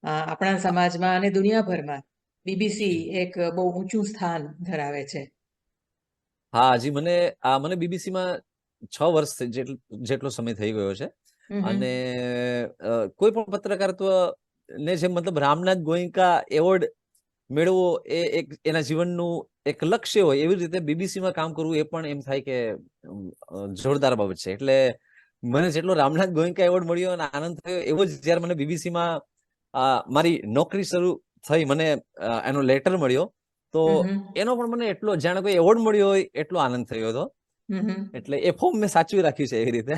આપણા સમાજમાં અને દુનિયાભરમાં બીબીસી એક બહુ ઊંચું સ્થાન ધરાવે છે. હા, હજી મને બીબીસીમાં 6 વર્ષ જેટલો સમય થઈ ગયો છે. અને કોઈ પણ પત્રકારત્વ ને જે મતલબ રામનાથ ગોયંકા એવોર્ડ મેળવવો એ એક એના જીવનનું એક લક્ષ્ય હોય, એવી રીતે બીબીસીમાં કામ કરવું એ પણ એમ થાય કે જોરદાર બાબત છે. એટલે મને જેટલો રામનાથ ગોયંકા એવોર્ડ મળ્યો અને આનંદ થયો, એવો જ જ્યારે મને બીબીસીમાં મારી નોકરી શરૂ થઈ, મને એનો લેટર મળ્યો, તો એનો પણ મને એટલો, જાણે કોઈ એવોર્ડ મળ્યો હોય એટલો આનંદ થયો હતો. એટલે એ ફોર્મ મેં સાચવી રાખ્યું છે એવી રીતે.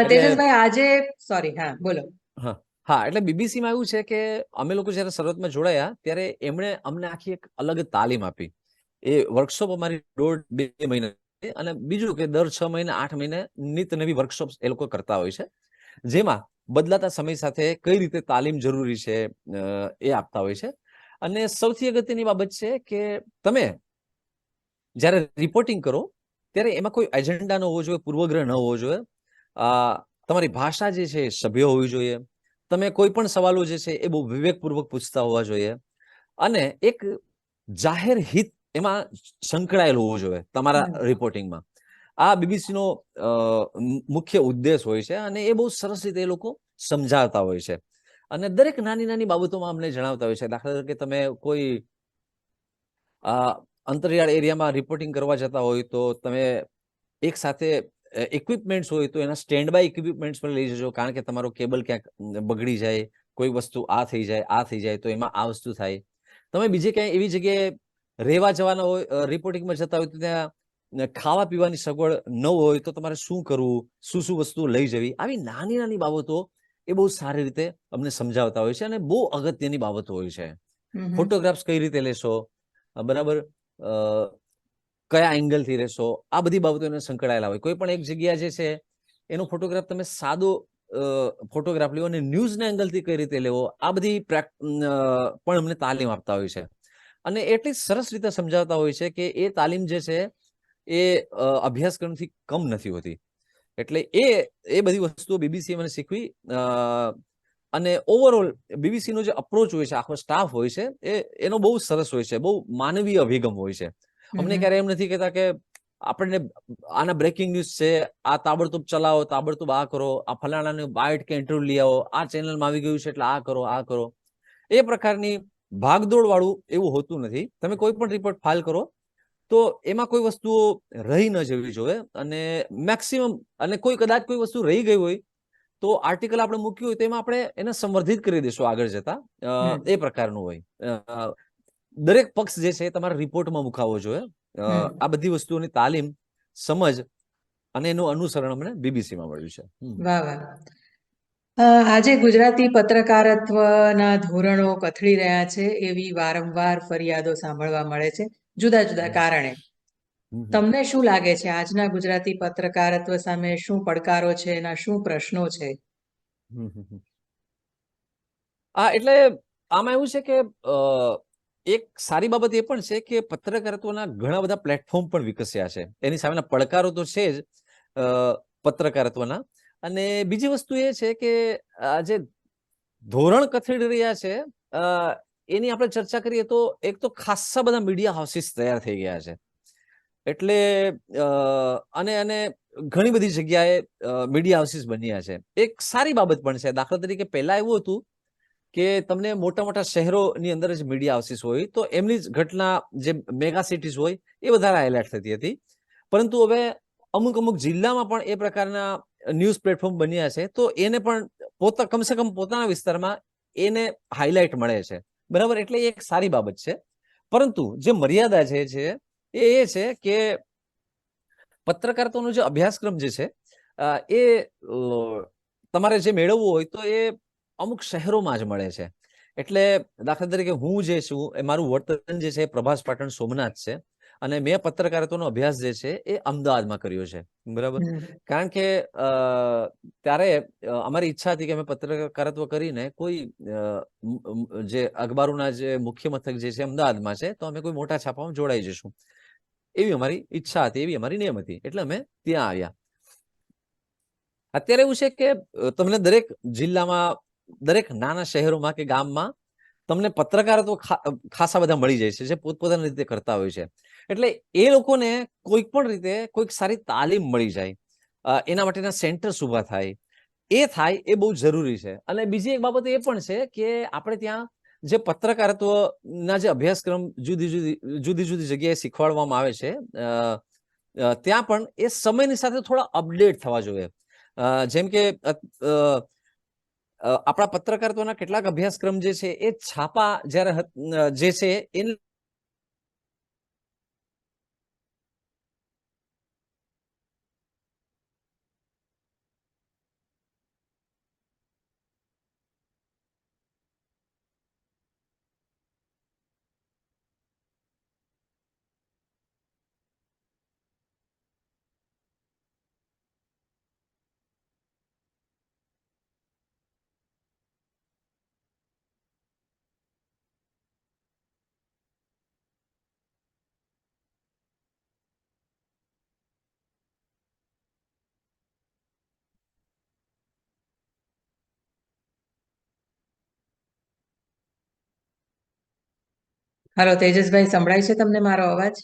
તેજસભાઈ, આજે સોરી, હા બોલો. હા, એટલે બીબીસીમાં એવું છે કે અમે લોકો જ્યારે શરૂઆતમાં જોડાયા ત્યારે એમણે અમને આખી એક અલગ તાલીમ આપી. એ વર્કશોપ અમારી 1.5-2 મહિના. અને બીજું કે દર 6 મહિને 8 મહિને નિત નવી વર્કશોપ એ લોકો કરતા હોય છે, જેમાં બદલાતા સમય સાથે કઈ રીતે તાલીમ જરૂરી છે એ આપતા હોય છે. અને સૌથી અગત્યની બાબત છે કે તમે જ્યારે રિપોર્ટિંગ કરો ત્યારે એમાં કોઈ એજન્ડા ન હોવો જોઈએ, પૂર્વગ્રહ ન હોવો જોઈએ. તમારી ભાષા જે છે એ સભ્ય હોવી જોઈએ. તમે કોઈ પણ સવાલો જે છે એ બહુ વિવેકપૂર્વક પૂછતા હોવા જોઈએ. અને એક જાહેર હિત એમાં સંકળાયેલું હોવું જોઈએ તમારા રિપોર્ટિંગમાં. આ બીબીસીનો મુખ્ય ઉદ્દેશ હોય છે અને એ બહુ સરસ રીતે એ લોકો સમજાવતા હોય છે. અને દરેક નાની નાની બાબતોમાં અમને જણાવતા હોય છે. દાખલા તરીકે તમે કોઈ અંતરિયાળ એરિયામાં રિપોર્ટિંગ કરવા જતા હોય તો તમે એક સાથે ઇક્વિપમેન્ટ્સ હોય તો એના સ્ટેન્ડ બાય ઇક્વિપમેન્ટ્સ પણ લઈ જજો. કારણ કે તમારો કેબલ ક્યાંક બગડી જાય, કોઈ વસ્તુ આ થઈ જાય તો એમાં આ વસ્તુ થાય. તમે બીજે ક્યાંય એવી જગ્યાએ રહેવા જવાના હોય, રિપોર્ટિંગમાં જતા હોય તો ત્યાં ખાવા પીવાની સગવડ ન હોય તો તમારે શું કરવું, શું વસ્તુ લઈ જવી, આવી નાની નાની બાબતો એ બહુ સારી રીતે અમને સમજાવતા હોય છે. અને બહુ અગત્યની બાબતો હોય છે. ફોટોગ્રાફ્સ કઈ રીતે લેશો, બરાબર, કયા એંગલથી લેશો, આ બધી બાબતો એને સંકળાયેલા હોય. કોઈ પણ એક જગ્યા જે છે એનો ફોટોગ્રાફ તમે સાદો ફોટોગ્રાફ લેવો અને ન્યૂઝના એંગલથી કઈ રીતે લેવો, આ બધી પણ અમને તાલીમ આપતા હોય છે. અને એટલી સરસ રીતે સમજાવતા હોય છે કે એ તાલીમ જે છે એ અભ્યાસક્રમથી કમ નથી હોતી. એટલે એ બધી વસ્તુઓ બીબીસીએ મને શીખવી. અને ઓવરઓલ બીબીસીનો જે અપ્રોચ હોય છે, આખો સ્ટાફ હોય છે, એનો બહુ સરસ હોય છે, બહુ માનવીય અભિગમ હોય છે. અમને ક્યારે એમ નથી કહેતા કે આપણને આના બ્રેકિંગ ન્યૂઝ છે, આ તાબડતોબ ચલાવો, તાબડતોબ આ કરો, આ ફલાણાને બાઇટ કે ઇન્ટરવ્યુ લઈ આવો, આ ચેનલમાં આવી ગયું છે એટલે આ કરો, આ કરો. એ પ્રકારની ભાગદોડ વાળું એવું હોતું નથી. તમે કોઈ પણ રિપોર્ટ ફાઇલ કરો તો એમાં કોઈ વસ્તુઓ રહી ન જવી જોઈએ, અને મેક્સિમમ, અને કદાચ કોઈ વસ્તુ રહી ગઈ હોય તો આર્ટિકલ આપણે મૂક્યું હોય તો એમાં આપણે એને સંવર્ધિત કરી દઈશું આગળ જતા. એ પ્રકારનું હોય. દરેક પક્ષ જે છે તમારા રિપોર્ટમાં મુકાવવો જોઈએ. આ બધી વસ્તુઓની તાલીમ, સમજ અને એનું અનુસરણ અમને બીબીસીમાં મળ્યું છે. વાહ વાહ. આજે ગુજરાતી પત્રકારત્વના ધોરણો કથળી રહ્યા છે એવી વારંવાર ફરિયાદો સાંભળવા મળે છે, જુદા જુદા કારણે. તમને શું લાગે છે, આજના ગુજરાતી પત્રકારત્વ સામે શું પડકારો છે, એના શું પ્રશ્નો છે? એટલે આમાં એવું છે કે એક સારી બાબત એ પણ છે કે પત્રકારત્વના ઘણા બધા પ્લેટફોર્મ પણ વિકસ્યા છે. એની સામેના પડકારો તો છે જ પત્રકારત્વના. અને બીજી વસ્તુ એ છે કે જે ધોરણ કથળી રહ્યા છે એની આપણે ચર્ચા કરીએ તો એક તો ખાસ્સા બધા મીડિયા હાઉસીસ તૈયાર થઈ ગયા છે. એટલે અને ઘણી બધી જગ્યાએ મીડિયા હાઉસીસ બન્યા છે. એક સારી બાબત પણ છે. દાખલા તરીકે પહેલા એવું હતું કે તમને મોટા મોટા શહેરોની અંદર જ મીડિયા હાઉસીસ હોય તો એમની જ ઘટના, જે મેગા સિટીઝ હોય, એ વધારે હાઇલાઇટ થતી હતી. પરંતુ હવે અમુક જિલ્લામાં પણ એ પ્રકારના ન્યૂઝ પ્લેટફોર્મ બન્યા છે, તો એને પણ કમસે કમ પોતાના વિસ્તારમાં એને હાઇલાઇટ મળે છે. બરાબર, એટલે એ એક સારી બાબત છે. પરંતુ જે મર્યાદા છે એ છે કે પત્રકારત્વનો જે અભ્યાસક્રમ જે છે એ તમારે જે મેળવવું હોય તો એ અમુક શહેરોમાં જ મળે છે. એટલે દાખલા તરીકે હું જે છું, એ મારું વર્તન જે છે પ્રભાસ પાટણ સોમનાથ છે, અને મેં પત્રકારત્વનો અભ્યાસ જે છે એ અમદાવાદમાં કર્યો છે. બરાબર, કારણ કે ત્યારે અમારી ઈચ્છા હતી કે અમે પત્રકારત્વ કરીને કોઈ જે અખબારોના જે મુખ્ય મથક જે છે અમદાવાદમાં છે, તો અમે કોઈ મોટા છાપામાં જોડાઈ જઈશું, એવી અમારી ઈચ્છા હતી, એવી અમારી નિયમ હતી. એટલે અમે ત્યાં આવ્યા. અત્યારે એવું છે કે તમને દરેક જિલ્લામાં, દરેક નાના શહેરોમાં કે ગામમાં તમને પત્રકારત્વ ખાસા બધા મળી જાય છે, જે પોતપોતાની રીતે કરતા હોય છે. એટલે એ લોકોને કોઈક પણ રીતે કોઈક સારી તાલીમ મળી જાય, એના માટેના સેન્ટર્સ ઊભા થાય, એ બહુ જરૂરી છે. અને બીજી એક બાબત એ પણ છે કે આપણે ત્યાં જે પત્રકારત્વના જે અભ્યાસક્રમ જુદી જુદી જગ્યાએ શીખવાડવામાં આવે છે, ત્યાં પણ એ સમયની સાથે થોડા અપડેટ થવા જોઈએ. જેમ કે આપણા પત્રકારત્વના કેટલાક અભ્યાસક્રમ જે છે એ છાપા જ્યારે જે છે એને હાલો તેજસભાઈ, સંભળાય છે તમને મારો અવાજ?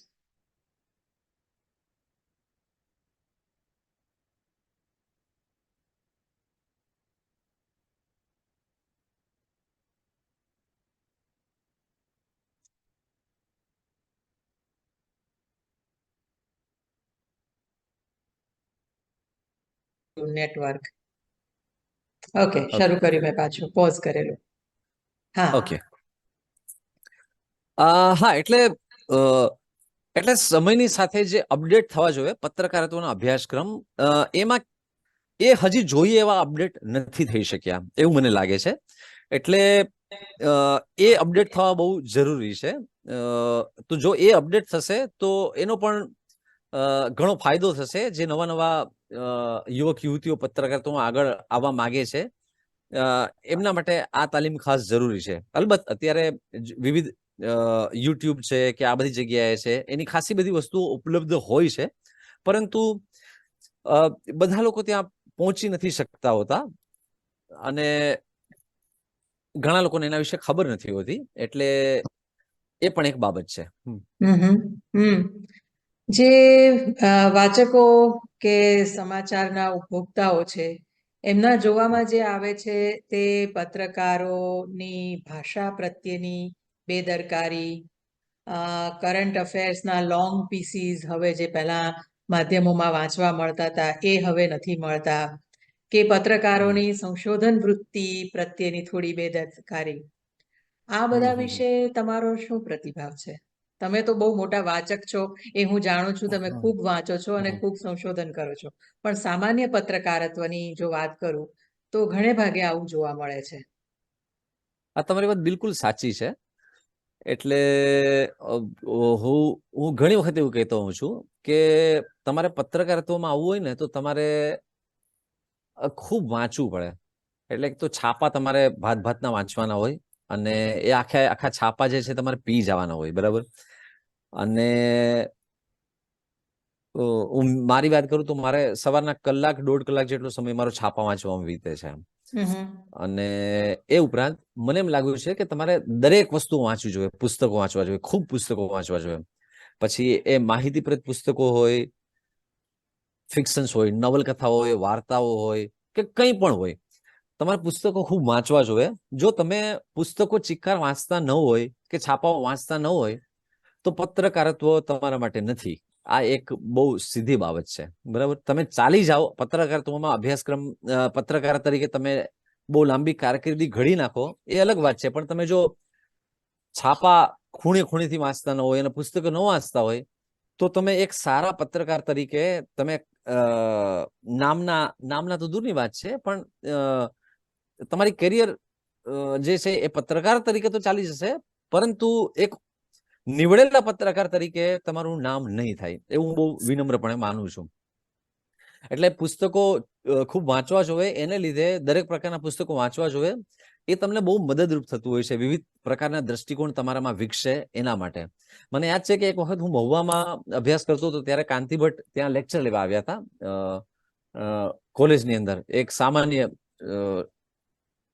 નેટવર્ક. ઓકે, શરૂ કર્યું મેં, પાછું પોઝ કરેલું. હા, ઓકે. હા, એટલે સમયની સાથે જે અપડેટ થવા જોઈએ પત્રકારત્વનો અભ્યાસક્રમ, એમાં એ હજી જોઈએ એવા અપડેટ નથી થઈ શક્યા એવું મને લાગે છે. એટલે એ અપડેટ થવા બહુ જરૂરી છે. તો જો એ અપડેટ થશે તો એનો પણ ઘણો ફાયદો થશે. જે નવા યુવક યુવતીઓ પત્રકારિતામાં આગળ આવવા માંગે છે એમના માટે આ તાલીમ ખાસ જરૂરી છે. અલબત્ત અત્યારે વિવિધ યુટ્યુબ છે કે આ બધી જગ્યાએ છે એની ખાસી બધી વસ્તુઓ ઉપલબ્ધ હોય છે, પરંતુ બધા લોકો ત્યાં પહોંચી નથી શકતા હોતા અને ઘણા લોકોને એના વિશે ખબર નથી હોતી, એટલે એ પણ એક બાબત છે. જે વાચકો કે સમાચારના ઉપભોક્તાઓ છે એમના જોવામાં જે આવે છે તે પત્રકારોની ભાષા પ્રત્યેની બેદરકારી, કરંટ અફેર્સના લોંગ પીસીસ હવે જે પહેલા માધ્યમોમાં વાંચવા મળતા હતા એ હવે નથી મળતા, કે પત્રકારોની સંશોધન વૃત્તિ પ્રત્યેની થોડી બેદરકારી, આ બધા વિશે તમારો શું પ્રતિભાવ છે? તમે તો બહુ મોટા વાચક છો, એ હું જાણું છું, તમે ખૂબ વાંચો છો અને ખૂબ સંશોધન કરો છો, પણ સામાન્ય પત્રકારત્વની જો વાત કરું તો ઘણે ભાગે આવું જોવા મળે છે. આ તમારી વાત બિલકુલ સાચી છે. એટલે હું ઘણી વખત એવું કહેતો હોઉં છું કે તમારે પત્રકારત્વમાં આવવું હોય ને તો તમારે ખૂબ વાંચવું પડે. એટલે એક તો છાપા તમારે ભાતના વાંચવાના હોય અને એ આખા છાપા જે છે તમારે પી જવાના હોય, બરાબર. અને હું મારી વાત કરું તો મારે સવારના 1-1.5 કલાક જેટલો સમય મારો છાપા વાંચવામાં વીતે છે. અને એ ઉપરાંત મને એમ લાગ્યું છે કે તમારે દરેક વસ્તુ વાંચવી જોઈએ, પુસ્તકો વાંચવા જોઈએ, ખૂબ પુસ્તકો વાંચવા જોઈએ. પછી એ માહિતીપ્રદ પુસ્તકો હોય, ફિક્શન્સ હોય, નવલકથાઓ હોય, વાર્તાઓ હોય કે કંઈ પણ હોય, તમારે પુસ્તકો ખૂબ વાંચવા જોઈએ. જો તમે પુસ્તકો ચિક્કાર વાંચતા ન હોય કે છાપાઓ વાંચતા ન હોય તો પત્રકારત્વ તમારા માટે નથી. આ એક બહુ સીધી બાબત છે, બરાબર. તમે ચાલી જાઓ પત્રકારત્વમાં, અભ્યાસક્રમ પત્રકાર તરીકે તમે બહુ લાંબી કારકિર્દી ઘડી નાખો એ અલગ વાત છે, પણ તમે જો છાપા ખૂણેથી વાંચતા ન હોય અને પુસ્તકો ન વાંચતા હોય તો તમે એક સારા પત્રકાર તરીકે તમે નામના તો દૂરની વાત છે, પણ તમારી કેરિયર જે છે એ પત્રકાર તરીકે તો ચાલી જશે, પરંતુ એક નિવડેલા પત્રકાર તરીકે તમારું નામ નહીં થાય, એવું હું બહુ વિનમ્રપણે માનું છું. એટલે પુસ્તકો ખૂબ વાંચવા જોઈએ. એને લીધે દરેક પ્રકારના પુસ્તકો વાંચવા જોઈએ. એ તમને બહુ મદદરૂપ થતું હોય છે. વિવિધ પ્રકારના દ્રષ્ટિકોણ તમારામાં વિકસે એના માટે. મને યાદ છે કે એક વખત હું મહુવામાં અભ્યાસ કરતો હતો ત્યારે કાંતિ ભટ્ટ ત્યાં લેક્ચર લેવા આવ્યા હતા કોલેજની અંદર, એક સામાન્ય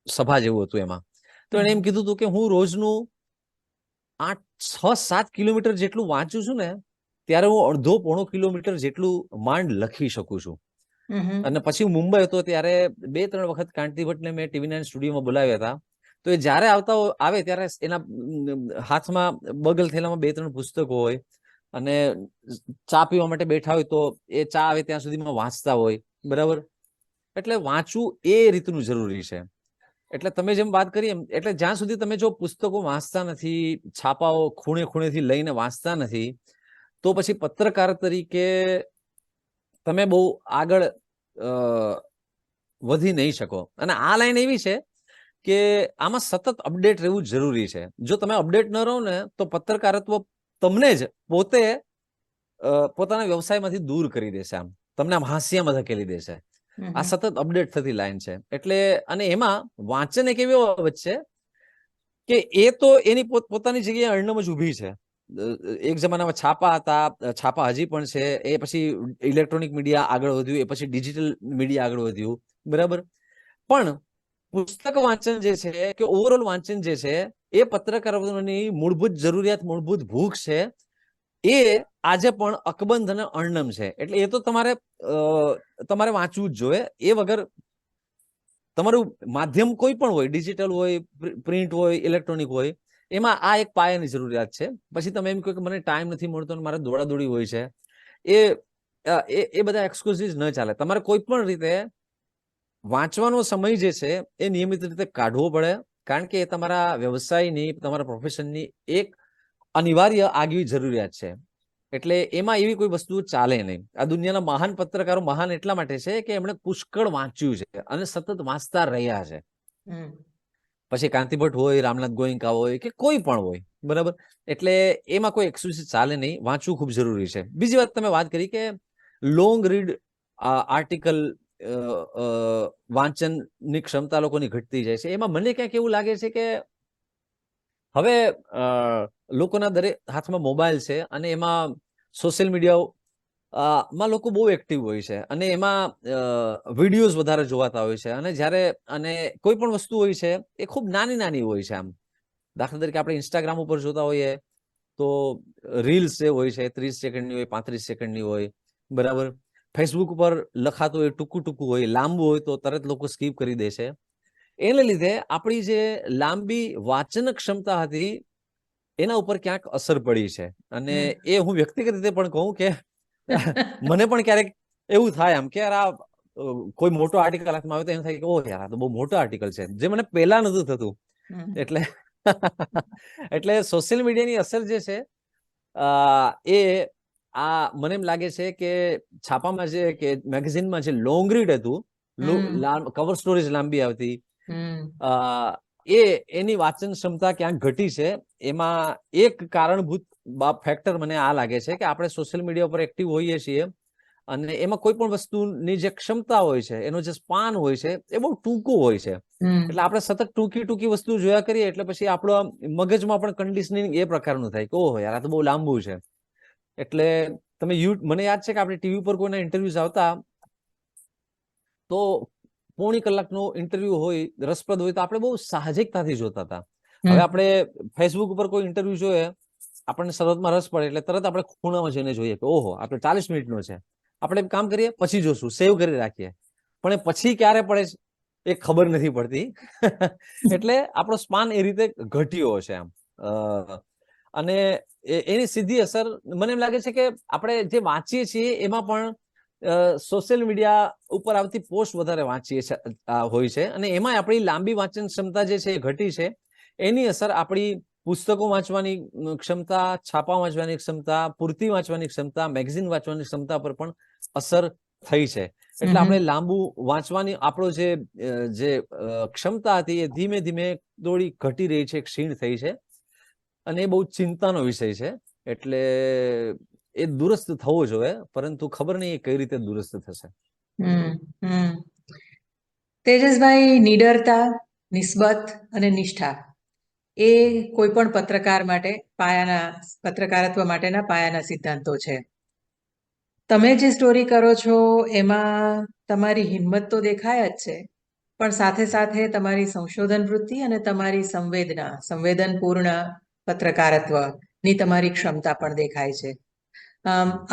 સભા જેવું હતું એમાં. તો એણે એમ કીધું હતું કે હું રોજનું 6-7 કિલોમીટર જેટલું વાંચું છું ને ત્યારે હું 1.5-1.5 કિલોમીટર જેટલું માંડ લખી શકું છું. અને પછી હું મુંબઈ હતો ત્યારે 2-3 વખત કાંતિ ભટ્ટને મેં TV9 સ્ટુડિયોમાં બોલાવ્યા હતા. તો એ જ્યારે આવે ત્યારે એના હાથમાં બગલ થેલામાં 2-3 પુસ્તકો હોય અને ચા પીવા માટે બેઠા હોય તો એ ચા આવે ત્યાં સુધીમાં વાંચતા હોય, બરાબર. એટલે વાંચવું એ રીતનું જરૂરી છે. એટલે તમે જેમ વાત કરી એમ, એટલે જ્યાં સુધી તમે જો પુસ્તકો વાંચતા નથી, છાપાઓ ખૂણેથી લઈને વાંચતા નથી, તો પછી પત્રકાર તરીકે તમે બહુ આગળ વધી નહીં શકો. અને આ લાઈન એવી છે કે આમાં સતત અપડેટ રહેવું જરૂરી છે. જો તમે અપડેટ ન રહો ને તો પત્રકારત્વ તમને જ પોતાના વ્યવસાયમાંથી દૂર કરી દેશે, આમ તમને આમ હાંસિયામાં ધકેલી દેશે. આ સતત અપડેટ થતી લાઈન છે. એટલે અને એમાં વાંચન એક એવી બાબત છે કે એ તો એની પોતાની જગ્યાએ અર્ણમ જ ઊભી છે. એક જમાનામાં છાપા હતા, છાપા હજી પણ છે, એ પછી ઇલેક્ટ્રોનિક મીડિયા આગળ વધ્યું, એ પછી ડિજિટલ મીડિયા આગળ વધ્યું, બરાબર. પણ પુસ્તક વાંચન જે છે કે ઓવરઓલ વાંચન જે છે એ પત્રકારોની મૂળભૂત જરૂરિયાત, મૂળભૂત ભૂખ છે, એ આજે પણ અકબંધ અને અર્ણમ છે. એટલે એ તો તમારે વાંચવું જ જોઈએ. એ વગર તમારું માધ્યમ કોઈ પણ હોય, ડિજિટલ હોય, પ્રિન્ટ હોય, ઇલેક્ટ્રોનિક હોય, એમાં આ એક પાયાની જરૂરિયાત છે. પછી તમે એમ કહો કે મને ટાઈમ નથી મળતો અને મારે દોડાદોડી હોય છે, એ બધા એક્સક્યુઝિસ ન ચાલે. તમારે કોઈ પણ રીતે વાંચવાનો સમય જે છે એ નિયમિત રીતે કાઢવો પડે, કારણ કે એ તમારા વ્યવસાયની, તમારા પ્રોફેશનની એક અનિવાર્ય આગવી જરૂરિયાત છે. એટલે એમાં એવી કોઈ વસ્તુ ચાલે નહીં. આ દુનિયાના મહાન પત્રકારો મહાન એટલા માટે છે કે એમણે પુષ્કળ વાંચ્યું છે અને સતત વાંચતા રહ્યા છે. પછી કાંતિ ભટ્ટ હોય, રામનાથ ગોયંકા હોય કે કોઈ પણ હોય, બરાબર. એટલે એમાં કોઈ એક્સક્યુઝ ચાલે નહીં. વાંચવું ખૂબ જરૂરી છે. બીજી વાત તમે વાત કરી કે લોંગ રીડ આર્ટિકલ વાંચનની ક્ષમતા લોકોની ઘટતી જાય છે. એમાં મને ક્યાંક એવું લાગે છે કે હવે લોકોના દરેક હાથમાં મોબાઈલ છે અને એમાં સોશિયલ મીડિયા માં લોકો બહુ એક્ટિવ હોય છે અને એમાં વિડીયોઝ વધારે જોવાતા હોય છે અને કોઈ પણ વસ્તુ હોય છે એ ખૂબ નાની નાની હોય છે. આમ દાખલા તરીકે આપણે ઇન્સ્ટાગ્રામ ઉપર જોતા હોઈએ તો રીલ્સ જે હોય છે 30 સેકન્ડની હોય, 35 સેકન્ડની હોય, બરાબર. ફેસબુક ઉપર લખાતું હોય ટૂંકું ટૂંકું હોય, લાંબુ હોય તો તરત લોકો સ્કીપ કરી દે છે. એને લીધે આપણી જે લાંબી વાંચન ક્ષમતા હતી એના ઉપર ક્યાંક અસર પડી છે. અને એ હું વ્યક્તિગત રીતે પણ કહું કે મને પણ ક્યારેક એવું થાય આમ કે યાર આ કોઈ મોટો આર્ટિકલ હાથમાં આવે તો એમ થાય કે ઓહ યાર આ તો બહુ મોટો આર્ટિકલ છે, જે મને પહેલા નતું થતું. એટલે એટલે સોશિયલ મીડિયાની અસર જે છે એ મને એમ લાગે છે કે છાપામાં જે કે મેગઝીનમાં જે લોંગ રીડ હતું, કવર સ્ટોરીઝ લાંબી આવતી, એની વાંચન ક્ષમતા ક્યાંક ઘટી છે. એમાં એક કારણભૂત ફેક્ટર મને આ લાગે છે કે આપણે સોશિયલ મીડિયા ઉપર એક્ટિવ હોઈએ છીએ અને એમાં કોઈ પણ વસ્તુની જે ક્ષમતા હોય છે, એનો જે સ્પાન હોય છે એ બહુ ટૂંકું હોય છે. એટલે આપણે સતત ટૂંકી વસ્તુ જોયા કરીએ એટલે પછી આપણો મગજમાં પણ કન્ડિશનિંગ એ પ્રકારનું થાય કે ઓહો યાર આ તો બહુ લાંબુ છે. એટલે મને યાદ છે કે આપણે ટીવી પર કોઈના ઇન્ટરવ્યુઝ આવતા તો પોણી કલાકનો ઇન્ટરવ્યુ હોય, રસપ્રદ હોય તો આપણે બહુ સાહજિકતાથી જોતા હતા. હવે આપણે ફેસબુક ઉપર કોઈ ઇન્ટરવ્યુ જોઈએ, આપણને શરૂઆતમાં રસ પડે એટલે તરત આપણે ખૂણામાં જઈને જોઈએ કે ઓહો આ તો 40 મિનિટનો છે, આપણે કામ કરીએ પછી જોશું, સેવ કરી રાખીએ. પણ એ પછી ક્યારે પડે એ ખબર નથી પડતી. એટલે આપણો સ્પાન એ રીતે ઘટ્યો છે આમ. અને એની સીધી અસર મને એમ લાગે છે કે આપણે જે વાંચીએ છીએ એમાં પણ સોશિયલ મીડિયા ઉપર આવતી પોસ્ટ વધારે વાંચીએ હોય છે અને એમાં આપણી લાંબી વાંચન ક્ષમતા જે છે એ ઘટી છે. એની અસર આપણી પુસ્તકો વાંચવાની ક્ષમતા, છાપા વાંચવાની ક્ષમતા, પૂર્તિ વાંચવાની ક્ષમતા, મેગઝીન વાંચવાની ક્ષમતા પર પણ અસર થઈ છે. એટલે આપણે લાંબુ વાંચવાની આપણો જે ક્ષમતા હતી એ ધીમે ધીમે થોડી ઘટી રહી છે, ક્ષીણ થઈ છે અને એ બહુ ચિંતાનો વિષય છે. એટલે એ દુરસ્ત થવો જોઈએ, પરંતુ ખબર નહીં એ કઈ રીતે દુરસ્ત થશે. તેજસભાઈ, નીડરતા, નિસ્બત અને નિષ્ઠા એ કોઈ પણ પત્રકાર માટે પત્રકારત્વ માટેના પાયાના સિદ્ધાંતો છે. તમે જે સ્ટોરી કરો છો એમાં તમારી હિંમત તો દેખાય જ છે, પણ સાથે સાથે તમારી સંશોધન વૃત્તિ અને તમારી સંવેદનપૂર્ણ પત્રકારત્વની તમારી ક્ષમતા પણ દેખાય છે.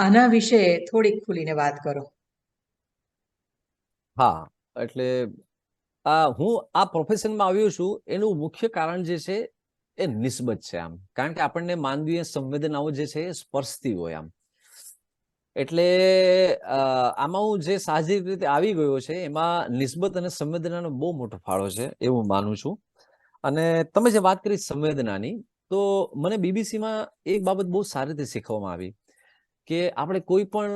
આના વિશે થોડીક ખુલીને વાત કરો. હા, એટલે હું આ પ્રોફેશનમાં આવ્યો છું એનું મુખ્ય કારણ જે છે એ નિસ્બત છે આમ. કારણ કે આપણને માનવીય સંવેદનાઓ જે છે એ સ્પર્શતી હોય આમ. એટલે આમાં હું જે સાહજિક રીતે આવી ગયો છે એમાં નિસ્બત અને સંવેદનાનો બહુ મોટો ફાળો છે એવું માનું છું. અને તમે જે વાત કરી સંવેદનાની, તો મને બીબીસીમાં એક બાબત બહુ સારી રીતે શીખવવામાં આવી કે આપણે કોઈ પણ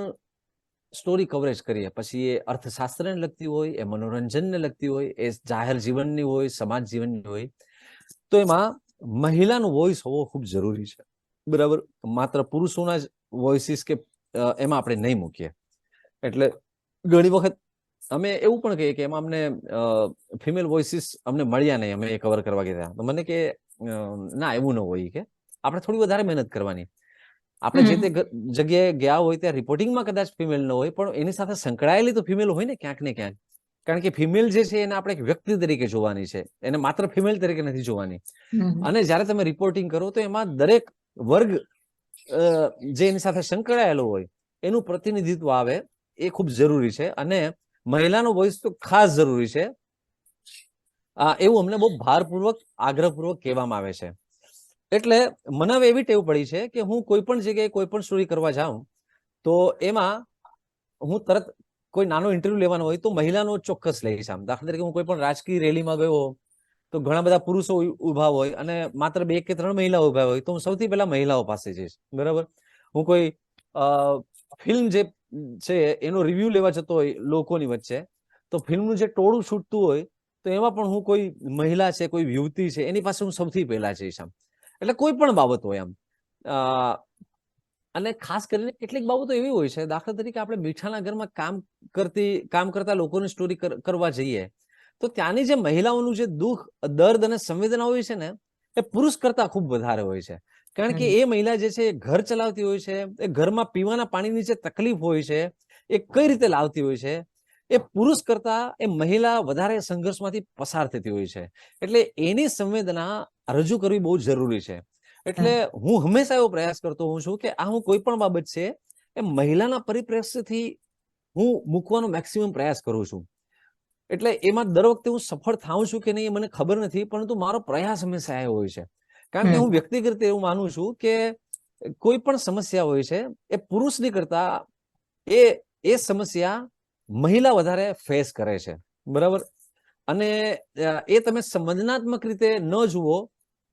સ્ટોરી કવરેજ કરીએ પછી એ અર્થશાસ્ત્રને લગતી હોય, એ મનોરંજનને લગતી હોય, એ જાહેર જીવનની હોય, સમાજ જીવનની હોય, તો એમાં મહિલાનો વોઇસ હોવો ખૂબ જરૂરી છે. બરાબર. માત્ર પુરુષોના જ વોઇસીસ કે એમાં આપણે નહીં મૂકીએ. એટલે ઘણી વખત અમે એવું પણ કહીએ કે એમાં અમને ફિમેલ વોઇસીસ અમને મળ્યા નહીં, અમે એ કવર કરવા ગયા. તો મને કે ના એવું ન હોય, કે આપણે થોડી વધારે મહેનત કરવાની. આપણે જે તે જગ્યાએ ગયા હોય ત્યાં રિપોર્ટિંગમાં કદાચ ફિમેલ ન હોય, પણ એની સાથે સંકળાયેલી તો ફિમેલ હોય ને ક્યાંક ને ક્યાંક. કારણ કે ફિમેલ જે છે એને આપણે એક વ્યક્તિ તરીકે જોવાની છે, એને માત્ર ફિમેલ તરીકે નથી જોવાની. અને જ્યારે તમે રિપોર્ટિંગ કરો તો એમાં દરેક વર્ગ જે એની સાથે સંકળાયેલો હોય એનું પ્રતિનિધિત્વ આવે એ ખૂબ જરૂરી છે. અને મહિલાનો વોઇસ તો ખાસ જરૂરી છે, એવું અમને બહુ ભારપૂર્વક, આગ્રહપૂર્વક કહેવામાં આવે છે. એટલે મને હવે એવી ટેવ પડી છે કે હું કોઈ પણ જગ્યાએ કોઈ પણ સ્ટોરી કરવા જાઉં તો એમાં હું તરત કોઈ નાનો ઇન્ટરવ્યુ લેવાનો હોય તો મહિલાનો ચોક્કસ લઈશ આમ. દાખલા તરીકે હું કોઈ પણ રાજકીય રેલીમાં ગયો તો ઘણા બધા પુરુષો ઉભા હોય અને માત્ર 2 કે 3 મહિલાઓ ઉભા હોય, તો હું સૌથી પહેલા મહિલાઓ પાસે જઈશ. બરાબર. હું કોઈ ફિલ્મ જે છે એનો રિવ્યુ લેવા જતો હોય લોકોની વચ્ચે, તો ફિલ્મનું જે ટોળું છૂટતું હોય તો એમાં પણ હું કોઈ મહિલા છે, કોઈ યુવતી છે, એની પાસે હું સૌથી પહેલા જઈશ આમ. એટલે કોઈ પણ બાબત હોય આમ. અને ખાસ કરીને કેટલીક બાબતો એવી હોય છે, દાખલા તરીકે આપણે મીઠાના ઘરમાં કામ કરતા લોકોની સ્ટોરી કરવા જઈએ તો ત્યાંની જે મહિલાઓનું જે દુઃખ, દર્દ અને સંવેદના હોય છે ને, એ પુરુષ કરતા ખૂબ વધારે હોય છે. કારણ કે એ મહિલા જે છે એ ઘર ચલાવતી હોય છે, એ ઘરમાં પીવાના પાણીની જે તકલીફ હોય છે એ કઈ રીતે લાવતી હોય છે, એ પુરુષ કરતા એ મહિલા વધારે સંઘર્ષમાંથી પસાર થતી હોય છે. એટલે એની સંવેદના રજૂ કરવી બહુ જરૂરી છે. એટલે હું હંમેશા એવો પ્રયાસ કરતો હોઉં છું કે આ હું કોઈ પણ બાબત છે એ મહિલાના પરિપ્રેક્ષ્યથી હું મૂકવાનો મેક્સિમમ પ્રયાસ કરું છું. એટલે એમાં દર વખતે હું સફળ થાઉં છું કે નહીં એ મને ખબર નથી, પરંતુ મારો પ્રયાસ હંમેશા એ હોય છે. કારણ કે હું વ્યક્તિગત એવું માનું છું કે કોઈ પણ સમસ્યા હોય છે એ પુરુષની કરતા એ સમસ્યા મહિલા વધારે ફેસ કરે છે, બરાબર. અને એ તમે સંવેદનાત્મક રીતે ન જુઓ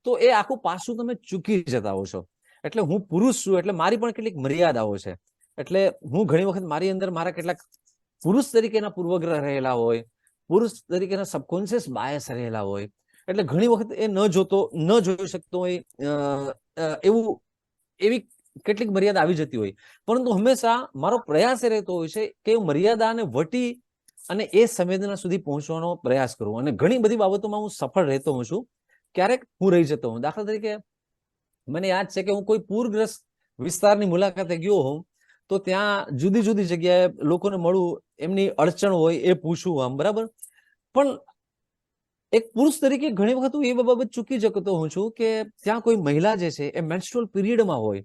તો એ આખું પાસું તમે ચૂકી જતા હો છો. એટલે હું પુરુષ છું એટલે મારી પણ કેટલીક મર્યાદાઓ છે. એટલે હું ઘણી વખત મારી અંદર મારા કેટલાક પુરુષ તરીકેના પૂર્વગ્રહ રહેલા હોય, પુરુષ તરીકેના સબકોન્શિયસ બાયસ રહેલા હોય. એટલે ઘણી વખત એ ન જોઈ શકતો હોય એવી કેટલીક મર્યાદા આવી જતી હોય. પરંતુ હંમેશા મારો પ્રયાસ એ રહેતો હોય છે કે હું મર્યાદાને વટી અને એ સંવેદના સુધી પહોંચવાનો પ્રયાસ કરું. અને ઘણી બધી બાબતોમાં હું સફળ રહેતો હોઉં છું. ક્યારેક હું રહી જતો હોઉં. દાખલા તરીકે મને યાદ છે કે હું કોઈ પૂરગ્રસ્ત વિસ્તારની મુલાકાતે ગયો હોઉં તો ત્યાં જુદી જુદી જગ્યાએ લોકોને મળું, એમની અડચણ હોય એ પૂછું આમ, બરાબર. પણ એક પુરુષ તરીકે ઘણી વખત હું એ બાબત ચૂકી જતો હોઉં છું કે ત્યાં કોઈ મહિલા જે છે એ મેન્સ્ટ્રુઅલ પીરિયડમાં હોય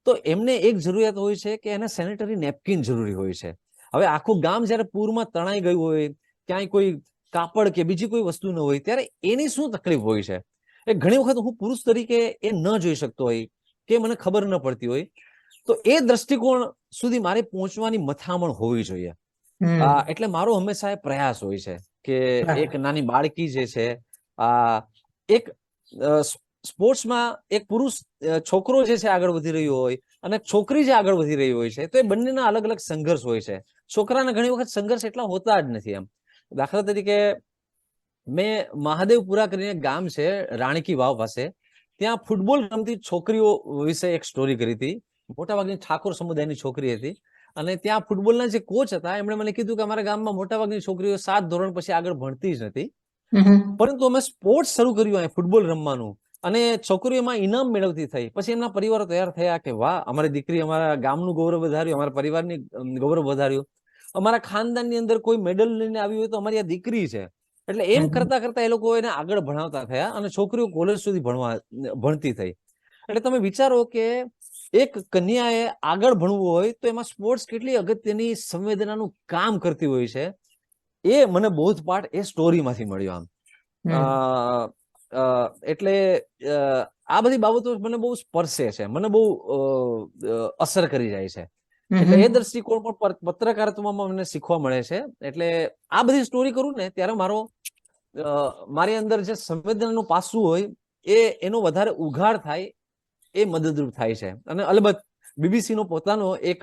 તો એમને એક જરૂરિયાત હોય છે કે એને સેનેટરી નેપકિન જરૂરી હોય છે. હવે આખું ગામ જયારે પૂરમાં તણાઈ ગયું હોય, ક્યાંય કોઈ કાપડ કે બીજી કોઈ વસ્તુ ન હોય, ત્યારે એની શું તકલીફ હોય છે એ ઘણી વખત હું પુરુષ તરીકે એ ન જોઈ શકતો હોય કે મને ખબર ન પડતી હોય. તો એ દ્રષ્ટિકોણ સુધી મારે પહોંચવાની મથામણ હોવી જોઈએ. એટલે મારો હંમેશા એ પ્રયાસ હોય છે કે એક નાની બાળકી જે છે, એક સ્પોર્ટ્સમાં એક પુરુષ છોકરો જે છે આગળ વધી રહ્યો હોય અને છોકરી જે આગળ વધી રહી હોય છે તો એ બંનેના અલગ અલગ સંઘર્ષ હોય છે. છોકરાના ઘણી વખત સંઘર્ષ એટલા હોતા જ નથી. એમ દાખલા તરીકે મેં મહાદેવપુરા કરીને ગામ છે રાણકી વાવ પાસે, ત્યાં ફૂટબોલ રમતી છોકરીઓ વિશે એક સ્ટોરી કરી હતી. મોટાભાગની ઠાકોર સમુદાયની છોકરી હતી અને ત્યાં ફૂટબોલના જે કોચ હતા એમણે મને કીધું કે અમારા ગામમાં મોટાભાગની છોકરીઓ 7 ધોરણ પછી આગળ ભણતી જ નથી, પરંતુ અમે સ્પોર્ટ્સ શરૂ કર્યું અહીં ફૂટબોલ રમવાનું અને છોકરીઓમાં ઇનામ મેળવતી થઈ. પછી એમના પરિવારો તૈયાર થયા કે વાહ, અમારી દીકરી અમારા ગામનું ગૌરવ વધાર્યું, અમારા પરિવારની ગૌરવ વધાર્યું, અમારા ખાનદાનની અંદર કોઈ મેડલ લઈને આવી હોય તો અમારી આ દીકરી છે. એટલે એમ કરતા કરતા એ લોકો એને આગળ ભણાવતા થયા અને છોકરીઓ કોલેજ સુધી ભણતી થઈ. એટલે તમે વિચારો કે એક કન્યાએ આગળ ભણવું હોય તો એમાં સ્પોર્ટ્સ કેટલી અગત્યની સંવેદનાનું કામ કરતી હોય છે, એ મને બોધપાઠ એ સ્ટોરીમાંથી મળ્યો. આમ એટલે આ બધી બાબતો મને બહુ સ્પર્શે છે, મને બહુ અસર કરી જાય છે. એટલે એ દ્રષ્ટિકોણ પણ પત્રકારત્વમાં મને શીખવા મળે છે. એટલે આ બધી સ્ટોરી કરું ને ત્યારે મારી અંદર જે સંવેદનાનું પાસું હોય એનો વધારે ઉઘાડ થાય, એ મદદરૂપ થાય છે. અને અલબત્ત બીબીસી નો પોતાનો એક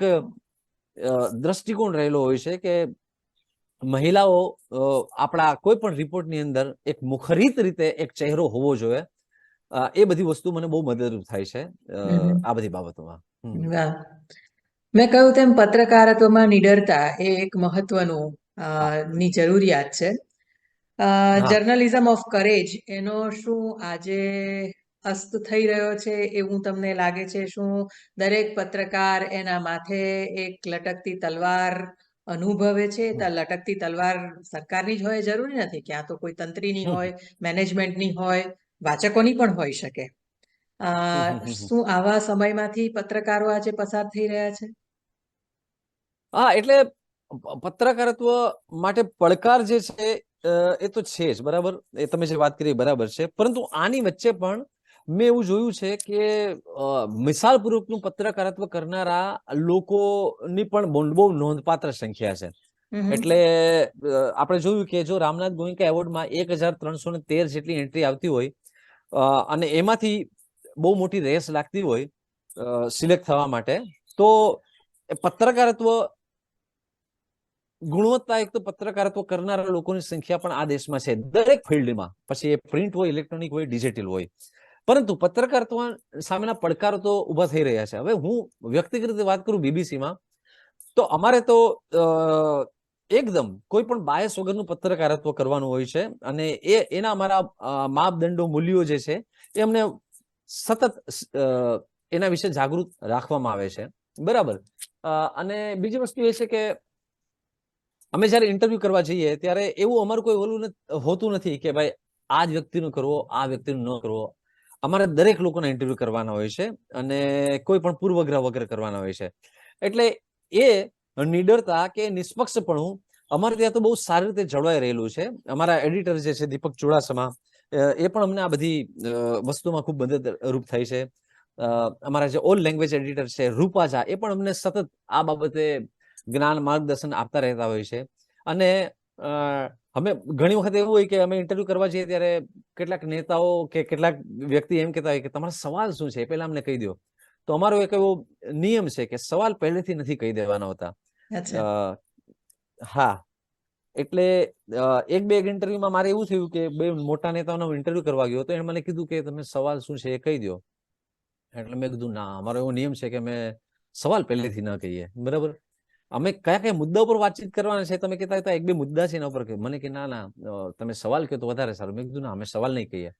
દ્રષ્ટિકોણ રહેલો હોય છે કે મહિલાઓ આપણા કોઈ પણ રિપોર્ટની અંદર એક મુખરિત રીતે એક ચહેરો હોવો જોઈએ. એ બધી વસ્તુ મને બહુ મદદરૂપ થાય છે આ બધી બાબતોમાં. મેં કહ્યું તેમ પત્રકારત્વમાં નિડરતા એ એક મહત્વનું ની જરૂરિયાત છે. જર્નલિઝમ ઓફ કરેજ એનો શું આજે અસ્ત થઈ રહ્યો છે એવું તમને લાગે છે? શું દરેક પત્રકાર એના માથે એક લટકતી તલવાર અનુભવે છે? લટકતી તલવાર સરકારની જ હોય જરૂરી નથી, ક્યાં તો કોઈ તંત્રીની હોય, મેનેજમેન્ટની હોય, વાચકોની પણ હોઈ શકે. શું આવા સમયમાંથી પત્રકારો આજે પસાર થઈ રહ્યા છે? એટલે પત્રકારત્વ માટે પડકાર જે છે એ તો છે જ, બરાબર. એ તમે જે વાત કરી બરાબર છે, પરંતુ આની વચ્ચે પણ મેં એવું જોયું છે કે મિસાલપૂર્વકનું પત્રકારત્વ કરનારા લોકોની પણ બહુ નોંધપાત્ર સંખ્યા છે. એટલે આપણે જોયું કે જો રામનાથ ગોયંકા એવોર્ડમાં 1313 જેટલી એન્ટ્રી આવતી હોય અને એમાંથી બહુ મોટી રેસ લાગતી હોય સિલેક્ટ થવા માટે, તો પત્રકારત્વ ગુણવત્તાયુક્ત પત્રકારત્વ કરનારા લોકોની સંખ્યા પણ આ દેશમાં છે, દરેક ફિલ્ડમાં. પછી એ પ્રિન્ટ હોય, ઇલેક્ટ્રોનિક હોય, ડિજિટલ હોય. પરંતુ પત્રકારત્વ સામેના પડકારો તો ઉભા થઈ રહ્યા છે. હવે હું વ્યક્તિગત રીતે વાત કરું બીબીસીમાં, તો અમારે તો એકદમ કોઈ પણ બાયસ વગરનું પત્રકારત્વ કરવાનું હોય છે, અને એના અમારા માપદંડો, મૂલ્યો જે છે એ અમને સતત એના વિશે જાગૃત રાખવામાં આવે છે. બરાબર. અને બીજી વસ્તુ એ છે કે અમે જ્યારે ઇન્ટરવ્યુ કરવા જઈએ ત્યારે એવું અમારું કોઈ ઓલું હોતું નથી કે ભાઈ આ જ વ્યક્તિનો કરવો, આ વ્યક્તિનો ન કરવો. અમારે દરેક લોકોના ઇન્ટરવ્યુ કરવાના હોય છે, અને કોઈ પણ પૂર્વગ્રહ વગર કરવાના હોય છે. એટલે એ નિડરતા કે નિષ્પક્ષપણું અમારે ત્યાં તો બહુ સારી રીતે જળવાઈ રહેલું છે. અમારા એડિટર જે છે દીપક ચુડાસમા, એ પણ અમને આ બધી વસ્તુમાં ખૂબ મદદરૂપ થાય છે. અમારા જે ઓલ લેંગ્વેજ એડિટર છે રૂપા ઝા, એ પણ અમને સતત આ બાબતે જ્ઞાન, માર્ગદર્શન આપતા રહેતા હોય છે. અને અમે ઘણી વખત એવું હોય કે અમે ઇન્ટરવ્યુ કરવા જઈએ ત્યારે કેટલાક નેતાઓ કે કેટલાક વ્યક્તિ એમ કહેતા હોય કે તમારો સવાલ શું છે એ પહેલા અમને કહી દો. તો અમારો એક એવો નિયમ છે કે સવાલ પહેલેથી નથી કહી દેવાના હોતા. હા, એટલે એક બે ઇન્ટરવ્યુમાં મારે એવું થયું કે બે મોટા નેતાઓનો ઇન્ટરવ્યુ કરવા ગયો તો એને મને કીધું કે તમે સવાલ શું છે એ કહી દો. એટલે મેં કીધું ના, અમારો એવો નિયમ છે કે અમે સવાલ પહેલેથી ન કહીએ. બરાબર. અમે કયા કયા મુદ્દા ઉપર વાતચીત કરવાના છે તમે કહેતા હતા, એક બે મુદ્દા છે એના ઉપર કે મને કે ના ના તમે સવાલ કહો તો વધારે સારું. મેં કીધું ના, અમે સવાલ નહીં કહીએ.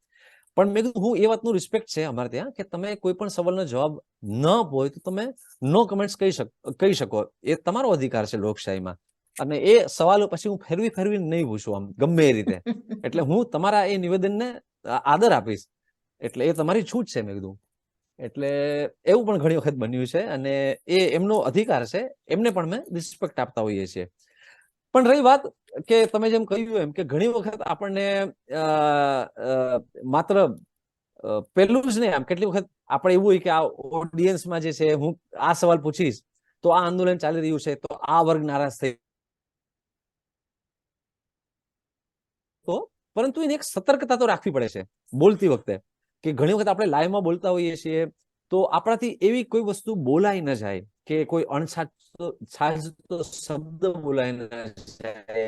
પણ મેં કીધું હું એ વાતનું રિસ્પેક્ટ છે અમારે ત્યાં કે તમે કોઈ પણ સવાલનો જવાબ ન હોય તો તમે નો કમેન્ટ્સ કહી શકો. એ તમારો અધિકાર છે લોકશાહીમાં. અને એ સવાલો પછી હું ફેરવી નહીં પૂછું આમ ગમે એ રીતે. એટલે હું તમારા એ નિવેદનને આદર આપીશ. એટલે એ તમારી છૂટ છે, મેં કીધું. એટલે એવું પણ ઘણી વખત બન્યું છે, અને એ એમનો અધિકાર છે, એમને પણ મેં રિસ્પેક્ટ આપતા હોઈએ છીએ. પણ રહી વાત કે તમે જેમ કહ્યું એમ કે ઘણી વખત આપણને માત્ર પેલું જ નહીં, આમ કેટલી વખત આપણે એવું હોય કે આ ઓડિયન્સમાં જે છે હું આ સવાલ પૂછીશ તો આ આંદોલન ચાલી રહ્યું છે તો આ વર્ગ નારાજ થઈ, તો પરંતુ એની એક સતર્કતા તો રાખવી પડે છે બોલતી વખતે. કે ઘણી વખત આપણે લાઈવમાં બોલતા હોઈએ છીએ તો આપણાથી એવી કોઈ વસ્તુ બોલાઈ ન જાય કે કોઈ અણછાજતો શબ્દ બોલાઈ ન જાય,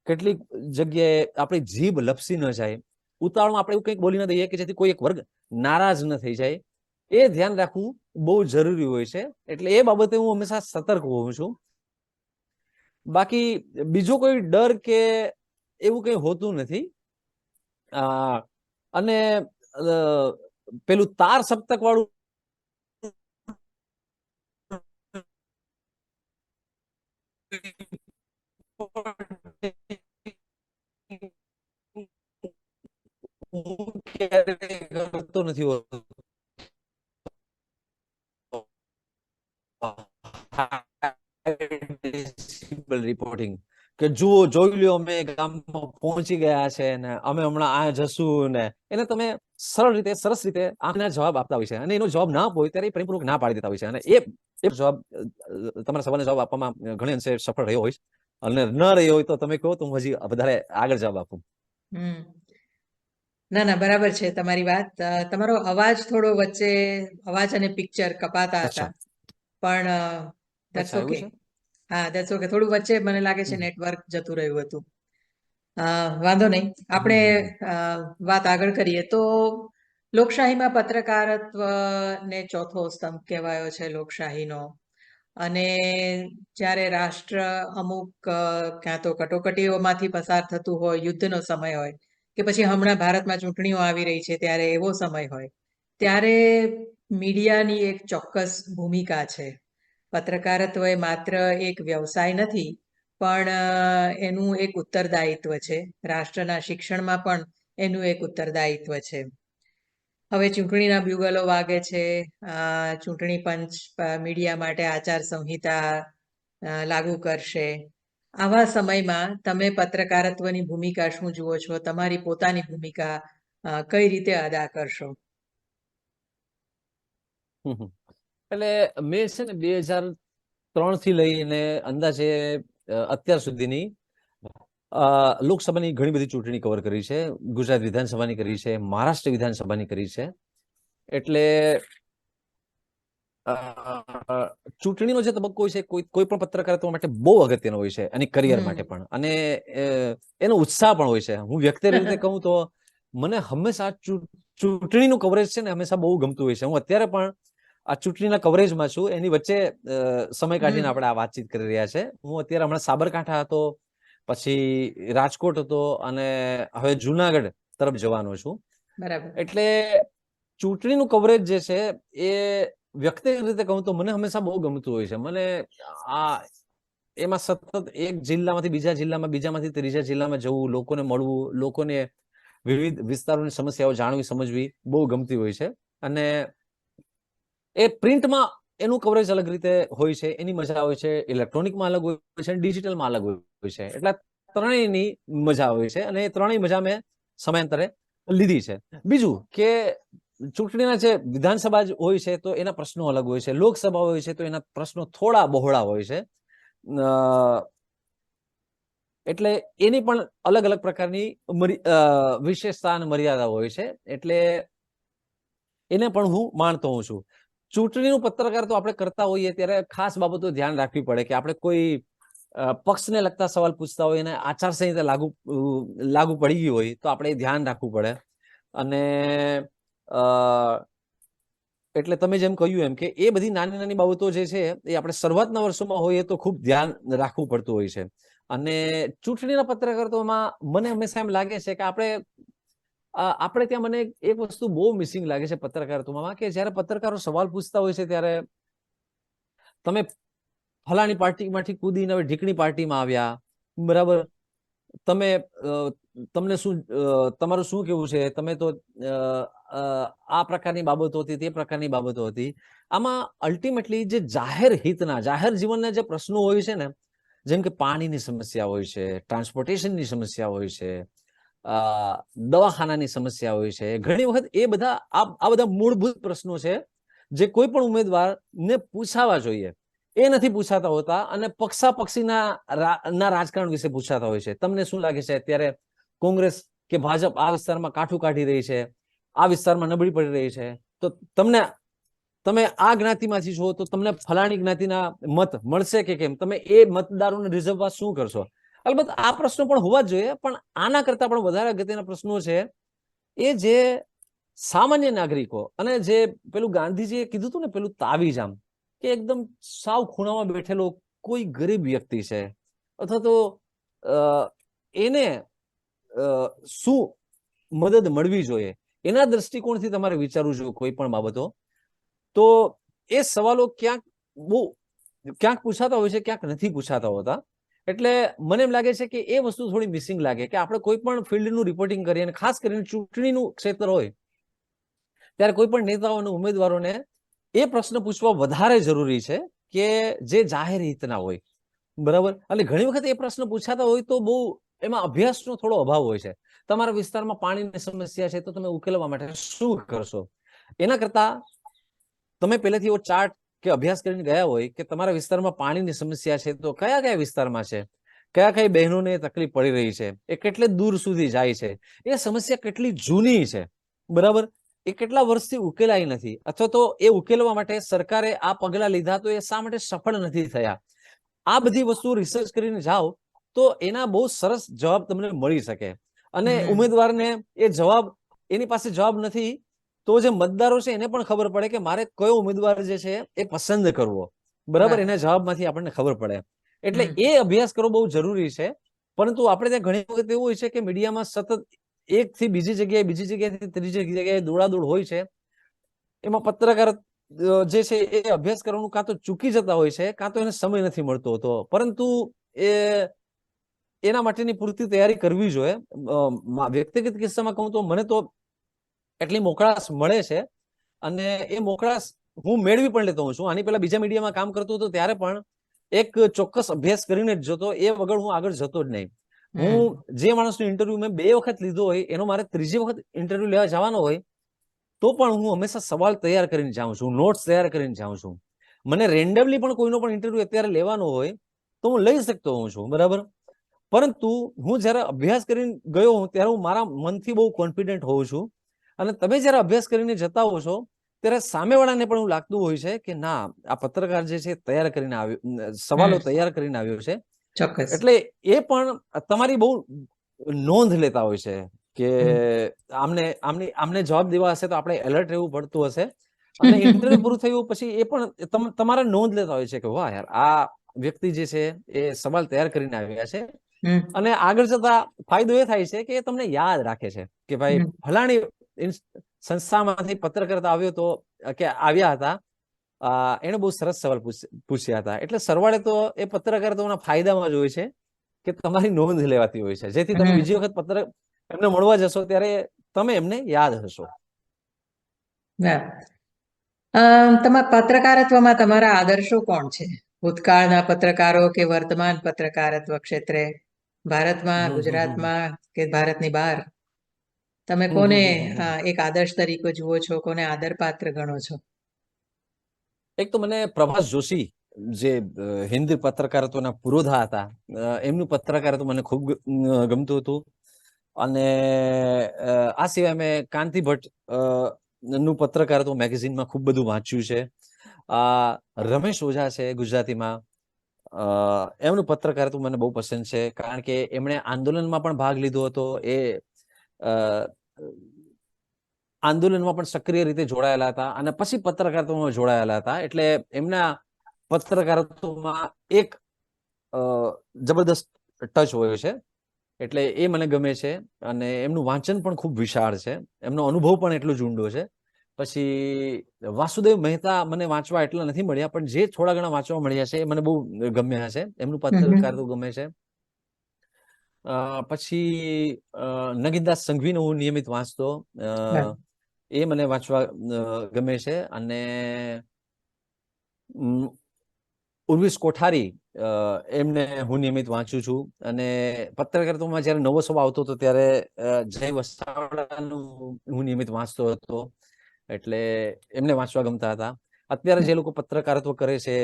કેટલીક જગ્યાએ આપણી જીભ લપસી ન જાય, ઉતાવળમાં આપણે એવું કંઈક બોલી ન દઈએ કે જેથી કોઈ એક વર્ગ નારાજ ન થઈ જાય. એ ધ્યાન રાખવું બહુ જરૂરી હોય છે. એટલે એ બાબતે હું હંમેશા સતર્ક હોઉં છું. બાકી બીજો કોઈ ડર કે એવું કંઈ હોતું નથી. અને પેલું તાર સપ્તક વાળું કરતો નથી હોતો. રિપોર્ટિંગ કે જુઓ જોઈ લ્યો અમે ગામમાં પહોંચી ગયા છે ને અમે હમણાં આ જશું ને, એને તમે સરળ રીતે સરસ રીતે આંખના જવાબ આપતા હોય છે. અને એનો જવાબ ના હોય ત્યારે પ્રેમપૂર્વક ના પાડી દેતા હોય છે. અને એ જવાબ તમારા સવાલનો જવાબ આપવામાં ઘણી અંશે સફળ રહ્યો હોય. અને ન રહ્યો હોય તો તમે કહો તો હું હજી વધારે આગળ જવાબ આપું. ના ના, બરાબર છે તમારી વાત. તમારો અવાજ થોડો વચ્ચે અવાજ અને પિક્ચર કપાતા હતા, પણ ધેટ્સ ઓકે. હા, ધેટ્સ ઓકે. થોડું વચ્ચે મને લાગે છે નેટવર્ક જતું રહ્યું હતું. વાંધો નહીં, આપણે વાત આગળ કરીએ. તો લોકશાહીમાં પત્રકારત્વને ચોથો સ્તંભ કહેવાયો છે લોકશાહીનો. અને જ્યારે રાષ્ટ્ર અમુક ક્યાં તો કટોકટીઓમાંથી પસાર થતું હોય, યુદ્ધનો સમય હોય કે પછી હમણાં ભારતમાં ચૂંટણીઓ આવી રહી છે ત્યારે એવો સમય હોય, ત્યારે મીડિયાની એક ચોક્કસ ભૂમિકા છે. પત્રકારત્વ એ માત્ર એક વ્યવસાય નથી, પણ એનું એક ઉત્તરદાયિત્વ છે. રાષ્ટ્રના શિક્ષણમાં પણ એનું એક ઉત્તરદાયિત્વ છે. હવે ચૂંટણીના બ્યુગલો વાગે છે, ચૂંટણી પંચ મીડિયા માટે આચાર સંહિતા લાગુ કરશે. આવા સમયમાં તમે પત્રકારત્વની ભૂમિકા શું જુઓ છો? તમારી પોતાની ભૂમિકા કઈ રીતે અદા કરશો? એટલે મેં છે ને 2003 થી લઈને અંદાજે અત્યાર સુધીની લોકસભાની ઘણી બધી ચૂંટણી કવર કરી છે. ગુજરાત વિધાનસભાની કરી છે, મહારાષ્ટ્ર વિધાનસભાની કરી છે. એટલે ચૂંટણીનો જે તબક્કો હોય છે કોઈ પણ પત્રકારત્વ માટે બહુ અગત્યનો હોય છે, એની કરિયર માટે પણ. અને એનો ઉત્સાહ પણ હોય છે. હું વ્યક્તિગત રીતે કહું તો મને હંમેશા ચૂંટણીનું કવરેજ છે ને હંમેશા બહુ ગમતું હોય છે. હું અત્યારે પણ આ ચૂંટણીના કવરેજમાં છું, એની વચ્ચે સમય કાઢીને આપણે આ વાતચીત કરી રહ્યા છે. હું અત્યારે હમણાં સાબરકાંઠા હતો, પછી રાજકોટ હતો અને હવે જુનાગઢ તરફ જવાનો છું. બરાબર. એટલે ચૂંટણીનું કવરેજ જે છે એ વ્યક્તિગત રીતે કહું તો મને હંમેશા બહુ ગમતું હોય છે. મને આ એમાં સતત એક જિલ્લામાંથી બીજા જિલ્લામાં, બીજામાંથી ત્રીજા જિલ્લામાં જવું, લોકોને મળવું, લોકોને વિવિધ વિસ્તારોની સમસ્યાઓ જાણવી, સમજવી બહુ ગમતી હોય છે. અને એ પ્રિન્ટમાં એનું કવરેજ અલગ રીતે હોય છે, એની મજા હોય છે, ઇલેક્ટ્રોનિકમાં અલગ હોય છે, ડિજિટલમાં અલગ હોય છે. એટલે ત્રણેયની મજા હોય છે અને એ ત્રણેય મજા મેં સમયાંતરે લીધી છે. બીજું કે ચૂંટણીના જે વિધાનસભા હોય છે તો એના પ્રશ્નો અલગ હોય છે, લોકસભા હોય છે તો એના પ્રશ્નો થોડા બહોળા હોય છે. એટલે એની પણ અલગ અલગ પ્રકારની વિશેષતા અને મર્યાદા હોય છે. એટલે એને પણ હું માનતો હોઉં છું. ચૂંટણીનું પત્રકાર તો આપણે કરતા હોઈએ ત્યારે ખાસ બાબતો ધ્યાન રાખવી પડે કે આપણે કોઈ પક્ષને લગતા સવાલ પૂછતા હોય અને આચારસંહિતા લાગુ પડી ગઈ હોય તો આપણે ધ્યાન રાખવું પડે. અને એટલે તમે જેમ કહ્યું એમ કે એ બધી નાની નાની બાબતો જે છે એ આપણે શરૂઆતના વર્ષોમાં હોઈએ તો ખૂબ ધ્યાન રાખવું પડતું હોય છે. અને ચૂંટણીના પત્રકારોમાં મને હંમેશા એમ લાગે છે કે આપણે ત્યાં મને એક વસ્તુ બહુ મિસિંગ લાગે છે પત્રકારત્વમાં, કે જ્યારે પત્રકારો સવાલ પૂછતા હોય છે ત્યારે તમે ફલાણી પાર્ટીમાંથી કૂદીને હવે ઢીકણી પાર્ટીમાં આવ્યા, બરાબર, તમને શું, તમારું શું કેવું છે, તમે તો આ પ્રકારની બાબતો હતી, તે પ્રકારની બાબતો હતી. આમાં અલ્ટિમેટલી જે જાહેર હિતના, જાહેર જીવનના જે પ્રશ્નો હોય છે ને, જેમ કે પાણીની સમસ્યા હોય છે, ટ્રાન્સપોર્ટેશનની સમસ્યા હોય છે, દવાખાનાની સમસ્યા હોય છે, ઘણી વખત એ બધા આ બધા મૂળભૂત પ્રશ્નો છે જે કોઈ પણ ઉમેદવારને પૂછાવા જોઈએ. એ નથી પૂછાતા હોતા અને પક્ષાપક્ષીના રાજકારણ વિશે પૂછાતા હોય છે. તમને શું લાગે છે અત્યારે કોંગ્રેસ કે ભાજપ આ વિસ્તારમાં કાઠું કાઢી રહી છે, આ વિસ્તારમાં નબળી પડી રહી છે, તો તમે આ જ્ઞાતિમાંથી છો તો તમને ફલાણી જ્ઞાતિના મત મળશે કે કેમ, તમે એ મતદારોને રીઝવવા શું કરશો? અલબત્ત આ પ્રશ્નો પણ હોવા જ જોઈએ, પણ આના કરતા પણ વધારે અગત્યના પ્રશ્નો છે એ જે સામાન્ય નાગરિકો અને જે પેલું ગાંધીજીએ કીધું હતું ને, પેલું તાવીજામ, કે એકદમ સાવ ખૂણામાં બેઠેલો કોઈ ગરીબ વ્યક્તિ છે અથવા તો એને શું મદદ મળવી જોઈએ, એના દ્રષ્ટિકોણથી તમારે વિચારવું જોઈએ કોઈ પણ બાબતો. તો એ સવાલો ક્યાંક પૂછાતા હોય છે, ક્યાંક નથી પૂછાતા હોતા. એટલે મને એમ લાગે છે કે એ વસ્તુ થોડી મિસિંગ લાગે કે આપણે કોઈ પણ ફિલ્ડનું રિપોર્ટિંગ કરીએ, અને ખાસ કરીને ચૂંટણીનું ક્ષેત્ર હોય ત્યારે કોઈ પણ નેતાઓ અને ઉમેદવારોને એ પ્રશ્ન પૂછવા વધારે જરૂરી છે કે જે જાહેર હિતના હોય, બરાબર. અને ઘણી વખત એ પ્રશ્ન પૂછાતા હોય તો બહુ એમાં અભ્યાસનો થોડો અભાવ હોય છે. તમારા વિસ્તારમાં પાણીની સમસ્યા છે તો તમે ઉકેલવા માટે શું કરશો? એના કરતા તમે પહેલેથી એવો ચાર્ટ કે અભ્યાસ કરીને ગયા હોય કે તમારા વિસ્તારમાં પાણીની સમસ્યા છે તો કયા કયા વિસ્તારમાં છે, કયા કઈ બહેનોને તકલીફ પડી રહી છે, એ કેટલે દૂર સુધી જાય છે, એ સમસ્યા કેટલી જૂની છે, બરાબર, એ કેટલા વર્ષથી ઉકેલાઈ નથી, અથવા તો એ ઉકેલવા માટે સરકારે આ પગલા લીધા તો એ શા માટે સફળ નથી થયા. આ બધી વસ્તુ રિસર્ચ કરીને જાઓ તો એના બહુ સરસ જવાબ તમને મળી શકે. અને ઉમેદવારને એ જવાબ, એની પાસે જવાબ નથી તો જે મતદારો છે એને પણ ખબર પડે કે મારે કયો ઉમેદવાર જે છે એ પસંદ કરવો, બરાબર, એના જવાબમાંથી આપણને ખબર પડે. એટલે એ અભ્યાસ કરવો બહુ જરૂરી છે. પરંતુ આપણે ત્યાં ઘણી વખત એવું હોય છે કે મીડિયામાં સતત એકથી બીજી જગ્યાએથી ત્રીજી જગ્યાએ દોડાદોડ હોય છે. એમાં પત્રકાર જે છે એ અભ્યાસ કરવાનું કાં તો ચૂકી જતા હોય છે, કાં તો એને સમય નથી મળતો હોતો. પરંતુ એના માટેની પૂરતી તૈયારી કરવી જોઈએ. વ્યક્તિગત કિસ્સામાં કહું તો મને તો એટલી મોકળાશ મળે છે અને એ મોકળાશ હું મેળવી પણ લેતો હોઉં છું. આની પહેલા બીજા મીડિયામાં કામ કરતો હતો ત્યારે પણ એક ચોક્કસ અભ્યાસ કરીને જ જતો, એ વગર હું આગળ જતો જ નહીં. હું જે માણસનો ઇન્ટરવ્યુ મેં 2 વખત લીધો હોય એનો મારે ત્રીજી વખત ઇન્ટરવ્યુ લેવા જવાનો હોય તો પણ હું હંમેશા સવાલ તૈયાર કરીને જાઉં છું, નોટ્સ તૈયાર કરીને જાઉં છું. મને રેન્ડમલી પણ કોઈનો પણ ઇન્ટરવ્યુ અત્યારે લેવાનો હોય તો હું લઈ શકતો હોઉં છું, બરાબર. પરંતુ હું જ્યારે અભ્યાસ કરીને ગયો હું ત્યારે હું મારા મનથી બહુ કોન્ફિડન્ટ હોઉં છું. અને તમે જ્યારે અભ્યાસ કરીને જતા હો છો ત્યારે સામેવાળાને પણ એવું લાગતું હોય છે કે ના, આ પત્રકાર જે છે તૈયાર કરીને આવ્યો, સવાલો તૈયાર કરીને આવ્યો છે. ચોક્કસ. એટલે એ પણ તમારી બહુ નોંધ લેતા હોય છે. કે આમને જવાબ દેવા હશે તો આપણે એલર્ટ રહેવું પડતું હશે. અને હમ. ઇન્ટરવ્યુ પૂરું થયું પછી એ પણ તમારા નોંધ લેતા હોય છે કે વાહ યાર, આ વ્યક્તિ જે છે એ સવાલ તૈયાર કરીને આવ્યા છે. અને આગળ જતા ફાયદો એ થાય છે કે એ તમને યાદ રાખે છે કે ભાઈ ફલાણી સંસ્થામાંથી પત્રકાર આવ્યો તો કે આવ્યા હતા, એને બહુ સરસ સવાલ પૂછ્યા હતા. એટલે સરવાળે તો એ પત્રકારત્વના ફાયદામાં જ હોય છે કે તમારી નોંધ લેવાતી હોય છે, જેથી તમે બીજી વખત એમને મળવા જશો ત્યારે તમે એમને યાદ હશો. પત્રકારત્વમાં તમારા આદર્શો કોણ છે? ભૂતકાળના પત્રકારો કે વર્તમાન પત્રકારત્વ ક્ષેત્રે, ભારતમાં, ગુજરાતમાં કે ભારતની બહાર? તમે કોને એક આદર્શ તરીકે જુઓ છો, કોને આદર પાત્ર ગણો છો? એક તો મને પ્રભાસ જોશી, જે હિન્દી પત્રકારત્વના પુરોધા હતા, એમનું પત્રકારત્વ મને ખૂબ ગમતું હતું. અને આ સિવાય મેં કાંતિ ભટ્ટ નું પત્રકારત્વ મેગેઝિનમાં ખૂબ બધું વાંચ્યું છે. રમેશ ઓઝા છે ગુજરાતીમાં, એમનું પત્રકારત્વ મને બહુ પસંદ છે, કારણ કે એમણે આંદોલનમાં પણ ભાગ લીધો હતો. એ આંદોલનમાં પણ સક્રિય રીતે જોડાયેલા હતા અને પછી પત્રકારત્વમાં જોડાયેલા હતા. એટલે એમના પત્રકારત્વમાં એક જબરદસ્ત ટચ હોય છે. એટલે એ મને ગમે છે. અને એમનું વાંચન પણ ખૂબ વિશાળ છે, એમનો અનુભવ પણ એટલો જ ઊંડો છે. પછી વાસુદેવ મહેતા મને વાંચવા એટલા નથી મળ્યા, પણ જે થોડા ઘણા વાંચવા મળ્યા છે એ મને બહુ ગમ્યા છે. એમનું પત્રકારત્વ ગમે છે. પછી નગીનદાસ સંઘવીનો હું નિયમિત વાંચતો, એ મને વાંચવા ગમે છે. અને ઉર્વિશ કોઠારી, એમને હું નિયમિત વાંચું છું. અને પત્રકારત્વમાં જયારે નવો શો આવતો હતો ત્યારે જય વસાવડાનું હું નિયમિત વાંચતો હતો. એટલે એમને વાંચવા ગમતા હતા. અત્યારે જે લોકો પત્રકારત્વ કરે છે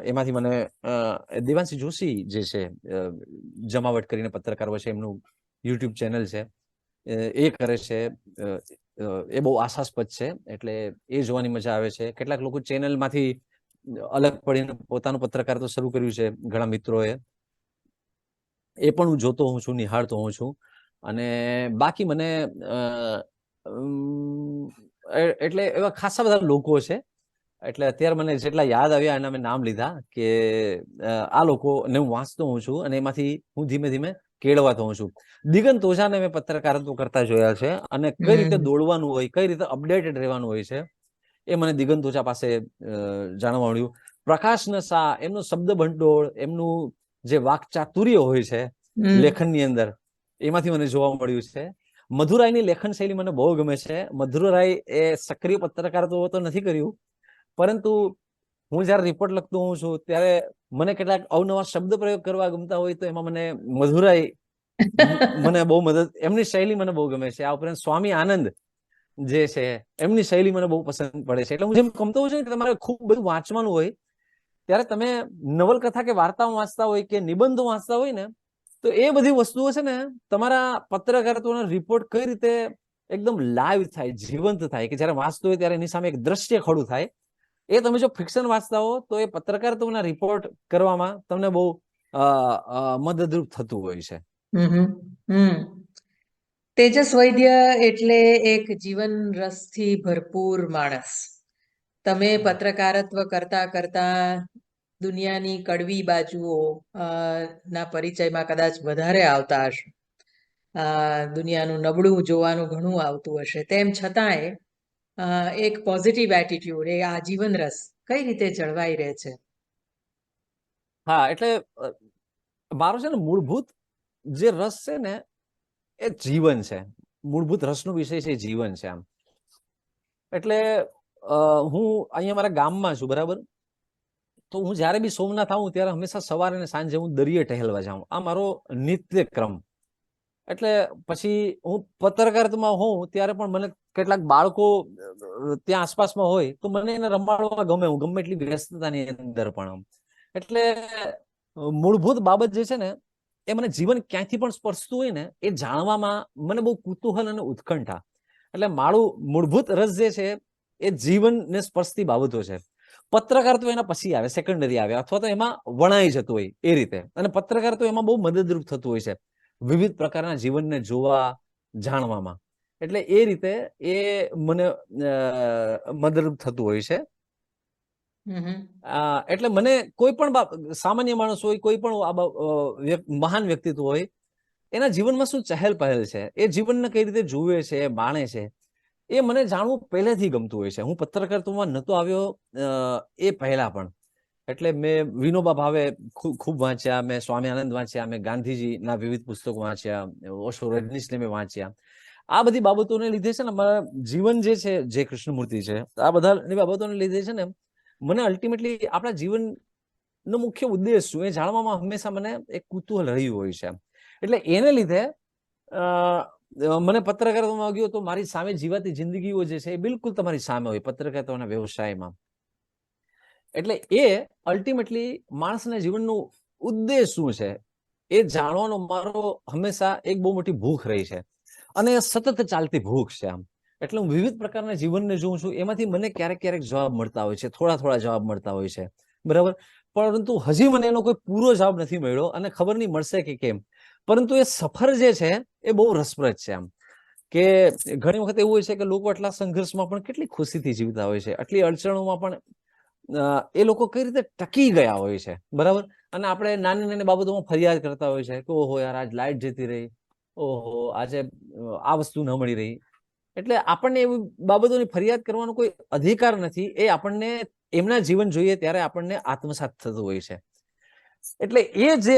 એમાંથી મને દેવાંશી જોશી જે છે, જમાવટ કરીને પત્રકાર હોય છે, એમનું યુટ્યુબ ચેનલ છે, એ કરે છે, એ બહુ આશાસ્પદ છે. એટલે એ જોવાની મજા આવે છે. કેટલાક લોકો ચેનલમાંથી અલગ પડીને પોતાનું પત્રકારત્વ શરૂ કર્યું છે, ઘણા મિત્રોએ. એ પણ હું જોતો હોઉં છું, નિહાળતો હોઉં છું. અને બાકી મને એટલે એવા ખાસા બધા લોકો છે. એટલે અત્યારે મને જેટલા યાદ આવ્યા એના મેં નામ લીધા કે આ લોકોને હું વાંચતો હોઉં છું અને એમાંથી હું ધીમે ધીમે કેળવાતો હોઉં છું. દિગંત ઓઝાને મેં પત્રકારત્વ કરતા જોયા છે, અને કઈ રીતે દોડવાનું હોય, કઈ રીતે અપડેટેડ રહેવાનું હોય છે, એ મને દિગંત ઓઝા પાસે જાણવા મળ્યું. પ્રકાશ નશા, એમનો શબ્દ ભંડોળ, એમનું જે વાકચાતુર્ય હોય છે લેખનની અંદર, એમાંથી મને જોવા મળ્યું છે. મધુરાયની લેખન શૈલી મને બહુ ગમે છે. મધુરાય એ સક્રિય પત્રકારત્વ તો નથી કર્યું, પરંતુ હું જયારે રિપોર્ટ લખતો હોઉં છું ત્યારે મને કેટલાક અવનવા શબ્દ પ્રયોગ કરવા ગમતા હોય તો એમાં મને મધુરાય મને બહુ મદદ, એમની શૈલી મને બહુ ગમે છે. આ ઉપરાંત સ્વામી આનંદ જે છે, એમની શૈલી મને બહુ પસંદ પડે છે. એટલે હું જેમ ગમતો હોઉં છું કે તમારે ખૂબ બધું વાંચવાનું હોય, ત્યારે તમે નવલકથા કે વાર્તાઓ વાંચતા હોય કે નિબંધો વાંચતા હોય ને, તો એ બધી વસ્તુઓ છે ને તમારા પત્રકારત્વનો રિપોર્ટ કઈ રીતે એકદમ લાઈવ થાય, જીવંત થાય, કે જયારે વાંચતો હોય ત્યારે એની સામે એક દ્રશ્ય ખડું થાય. એ તમે જો ફિક્શન વાંચતા હો તો એ પત્રકારત્વના રિપોર્ટ કરવામાં તમને બહુ મદદરૂપ થતું હોય છે. તેજસ વૈદ્ય એટલે એક જીવન રસથી ભરપૂર માણસ. તમે પત્રકારત્વ કરતા કરતા દુનિયાની કડવી બાજુઓ ના પરિચયમાં કદાચ વધારે આવતા હશો. દુનિયાનું નબળું જોવાનું ઘણું આવતું હશે. તેમ છતાંય એક પોઝિટિવ એટીટ્યુડ, એ આજીવન રસ કઈ રીતે જળવાઈ રહે છે? હા, એટલે મારો છે ને મૂળભૂત જે રસ છે ને એ જીવન છે. મૂળભૂત રસનો વિષય છે જીવન છે. આમ એટલે હું અહીંયા મારા ગામમાં છું, બરાબર? તો હું જયારે બી સોમનાથ આવું ત્યારે હંમેશા સવારે અને સાંજે હું દરિયે ટહેલવા જાઉં. આ મારો નિત્યક્રમ. એટલે પછી હું પત્રકારત્વમાં હોઉં ત્યારે પણ મને કેટલાક બાળકો ત્યાં આસપાસમાં હોય તો મને એને રમાડવા ગમે, હું ગમે એટલી વ્યસ્તતાની અંદર પણ. એટલે મૂળભૂત બાબત જે છે ને એ મને જીવન ક્યાંથી પણ સ્પર્શતું હોય ને એ જાણવામાં મને બહુ કુતૂહલ અને ઉત્કંઠા. એટલે મારું મૂળભૂત રસ જે છે એ જીવનને સ્પર્શતી બાબતો છે. પત્રકારત્વ એના પછી આવે, સેકન્ડરી આવે, અથવા તો એમાં વણાઈ જતું હોય એ રીતે. અને પત્રકારત્વ એમાં બહુ મદદરૂપ થતું હોય છે. વિવિધ પ્રકારના જીવનને જોવા, જાણવામાં. એટલે એ રીતે એ મને મદદરૂપ થતું હોય છે. એટલે મને કોઈ પણ સામાન્ય માણસ હોય, કોઈ પણ મહાન વ્યક્તિત્વ હોય, એના જીવનમાં શું ચહેલ પહેલ છે, એ જીવનને કઈ રીતે જુએ છે, માણે છે, એ મને જાણવું પહેલેથી ગમતું હોય છે. હું પત્રકારત્વમાં નહોતો આવ્યો એ પહેલા પણ. એટલે મેં વિનોબા ભાવે ખૂબ વાંચ્યા, મેં સ્વામી આનંદ વાંચ્યા, મેં ગાંધીજીના વિવિધ પુસ્તકો વાંચ્યા, ઓશો રજનીશને મેં વાંચ્યા. આ બધી બાબતોને લીધે છે ને મારા જીવન જે છે, જે કૃષ્ણમૂર્તિ છે, આ બધાની બાબતોને લીધે છે ને મને અલ્ટિમેટલી આપણા જીવનનો મુખ્ય ઉદ્દેશ શું એ જાણવામાં હંમેશા મને એક કુતૂહલ રહ્યું હોય છે. એટલે એને લીધે મને પત્રકારત્વમાં ગયો તો મારી સામે જીવાતી જિંદગીઓ જે છે એ બિલકુલ તમારી સામે હોય પત્રકારત્વના વ્યવસાયમાં. એટલે એ અલ્ટિમેટલી માણસના જીવનનો ઉદ્દેશ શું છે એ જાણવાનો મારો હંમેશા એક બહુ મોટી ભૂખ રહી છે, અને સતત ચાલતી ભૂખ છે આમ. એટલે હું વિવિધ પ્રકારના જીવનને જોઉં છું, એમાંથી મને ક્યારેક ક્યારેક જવાબ મળતા હોય છે, થોડા જવાબ મળતા હોય છે, બરાબર. પરંતુ હજી મને એનો કોઈ પૂરો જવાબ નથી મળ્યો, અને ખબર નહીં મળશે કે કેમ. પરંતુ એ સફર જે છે એ બહુ રસપ્રદ છે આમ. કે ઘણી વખત એવું હોય છે કે લોકો આટલા સંઘર્ષમાં પણ કેટલી ખુશીથી જીવતા હોય છે, આટલી અડચણોમાં પણ એ લોકો કઈ રીતે ટકી ગયા હોય છે, બરાબર. અને આપણે નાની નાની બાબતોમાં ફરિયાદ કરતા હોય છે કે ઓહો યાર, આજ લાઈટ જતી રહી, ઓહો આજે આ વસ્તુ ન મળી રહી. એટલે આપણને એવી બાબતોની ફરિયાદ કરવાનો કોઈ અધિકાર નથી. એ આપણને એમના જીવન જોઈએ ત્યારે આપણને આત્મસાત થતું હોય છે. એટલે એ જે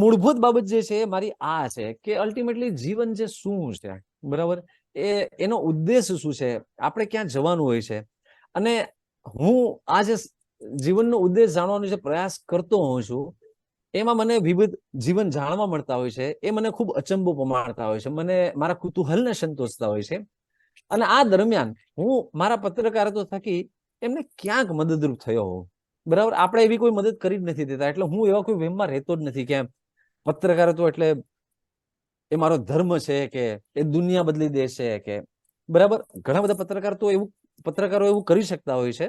મૂળભૂત બાબત જે છે મારી આ છે કે અલ્ટિમેટલી જીવન જે શું છે, બરાબર, એનો ઉદ્દેશ શું છે, આપણે ક્યાં જવાનું હોય છે. અને હું આ જે જીવનનો ઉદ્દેશ જાણવાનો જે પ્રયાસ કરતો હોઉં છું, એમાં મને વિવિધ જીવન જાણવા મળતા હોય છે. એ મને ખૂબ અચંબો પમાડતા હોય છે, મને મારા કુતૂહલને સંતોષતા હોય છે. અને આ દરમિયાન હું મારા પત્રકારત્વ થકી એમને ક્યાંક મદદરૂપ થયો હોઉં, બરાબર. આપણે એવી કોઈ મદદ કરી જ નથી દેતા. એટલે હું એવા કોઈ વહેમમાં રહેતો જ નથી કે પત્રકારત્વ એટલે એ મારો ધર્મ છે કે એ દુનિયા બદલી દેશે કે, બરાબર. ઘણા બધા પત્રકારો એવું કરી શકતા હોય છે,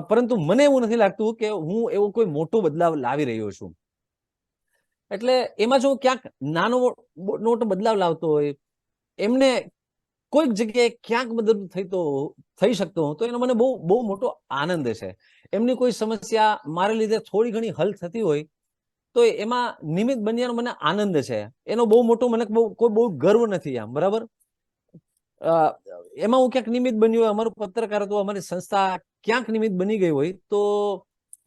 પરંતુ મને એવું નથી લાગતું કે હું એવો કોઈ મોટો બદલાવ લાવી રહ્યો છું. એટલે એમાં જો ક્યાંક નાનો મોટો બદલાવ લાવતો હોય, એમને કોઈક જગ્યાએ ક્યાંક મદદ થઈ શકતો હું, તો એનો મને બહુ બહુ મોટો આનંદ છે. એમની કોઈ સમસ્યા મારા લીધે થોડી ઘણી હલ થતી હોય તો એમાં નિમિત્ત બન્યાનો મને આનંદ છે. એનો બહુ મોટો મને કોઈ બહુ ગર્વ નથી આમ, બરાબર. એમાં હું ક્યાંક નિમિત્ત બન્યું હોય, અમારું પત્રકારત્વ, અમારી સંસ્થા ક્યાંક નિમિત્ત બની ગઈ હોય તો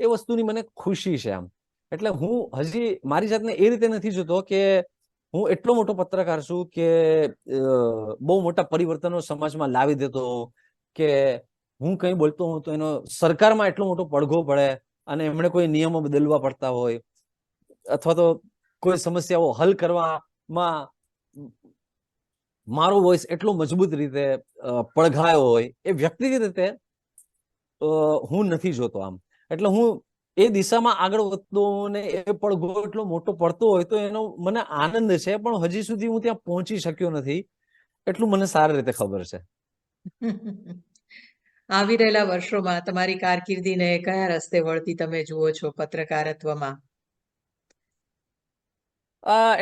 એ વસ્તુની મને ખુશી છે આમ. એટલે હું હજી મારી જાતને એ રીતે નથી જોતો કે હું એટલો મોટો પત્રકાર છું કે બહુ મોટા પરિવર્તનો સમાજમાં લાવી દેતો, કે હું કંઈ બોલતો હોઉં તો એનો સરકારમાં એટલો મોટો પડઘો પડે અને એમણે કોઈ નિયમો બદલવા પડતા હોય, અથવા તો કોઈ સમસ્યાઓ હલ કરવામાં મારો વોઇસ એટલો મજબૂત રીતે પડઘાયો હોય, એ વ્યક્તિગત રીતે હું નથી જોતો આમ. એટલે હું એ દિશામાં આગળ વધતો ને એ પડઘો એટલો મોટો પડતો હોય તો એનો મને આનંદ છે, પણ હજી સુધી હું ત્યાં પહોંચી શક્યો નથી, એટલું મને સારી રીતે ખબર છે. આવી રહેલા વર્ષોમાં તમારી કારકિર્દીને કયા રસ્તે વળતી તમે જુઓ છો પત્રકારત્વમાં?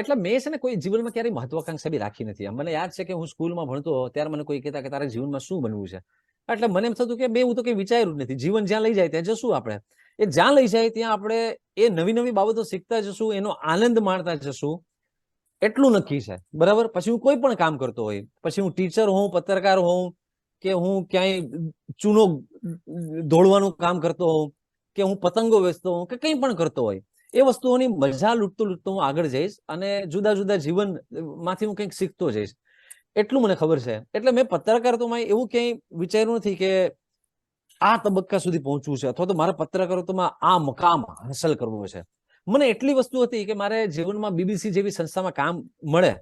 એટલે મેં છે ને કોઈ જીવનમાં ક્યારેય મહત્વાકાંક્ષા બી રાખી નથી. મને યાદ છે કે હું સ્કૂલમાં ભણતો ત્યારે મને કોઈ કહેતા કે તારા જીવનમાં શું બનવું છે, એટલે મને એમ થતું કે હું તો કઈ વિચાર્યું જ નથી. જીવન જ્યાં લઈ જાય ત્યાં જશું આપણે. એ જ્યાં લઈ જાય ત્યાં આપણે એ નવી નવી બાબતો શીખતા જશું, એનો આનંદ માણતા જશું, એટલું નક્કી છે, બરાબર. પછી હું કોઈ પણ કામ કરતો હોય, પછી હું ટીચર હોઉં, પત્રકાર હોઉં, કે હું ક્યાંય ચૂનો દોડવાનું કામ કરતો હોઉં, કે હું પતંગો વેચતો હોઉં, કે કંઈ પણ કરતો હોય, એ વસ્તુઓની મજા લૂંટતો હું આગળ જઈશ અને જુદા જુદા જીવનમાંથી હું કંઈક શીખતો જઈશ, એટલું મને ખબર છે. એટલે મેં પત્રકારત્વમાં એવું ક્યાંય વિચાર્યું નથી કે આ તબક્કા સુધી પહોંચવું છે અથવા તો મારા પત્રકારત્વમાં આ મકામ હાંસલ કરવો છે. મને એટલી વસ્તુ હતી કે મારે જીવનમાં બીબીસી જેવી સંસ્થામાં કામ મળે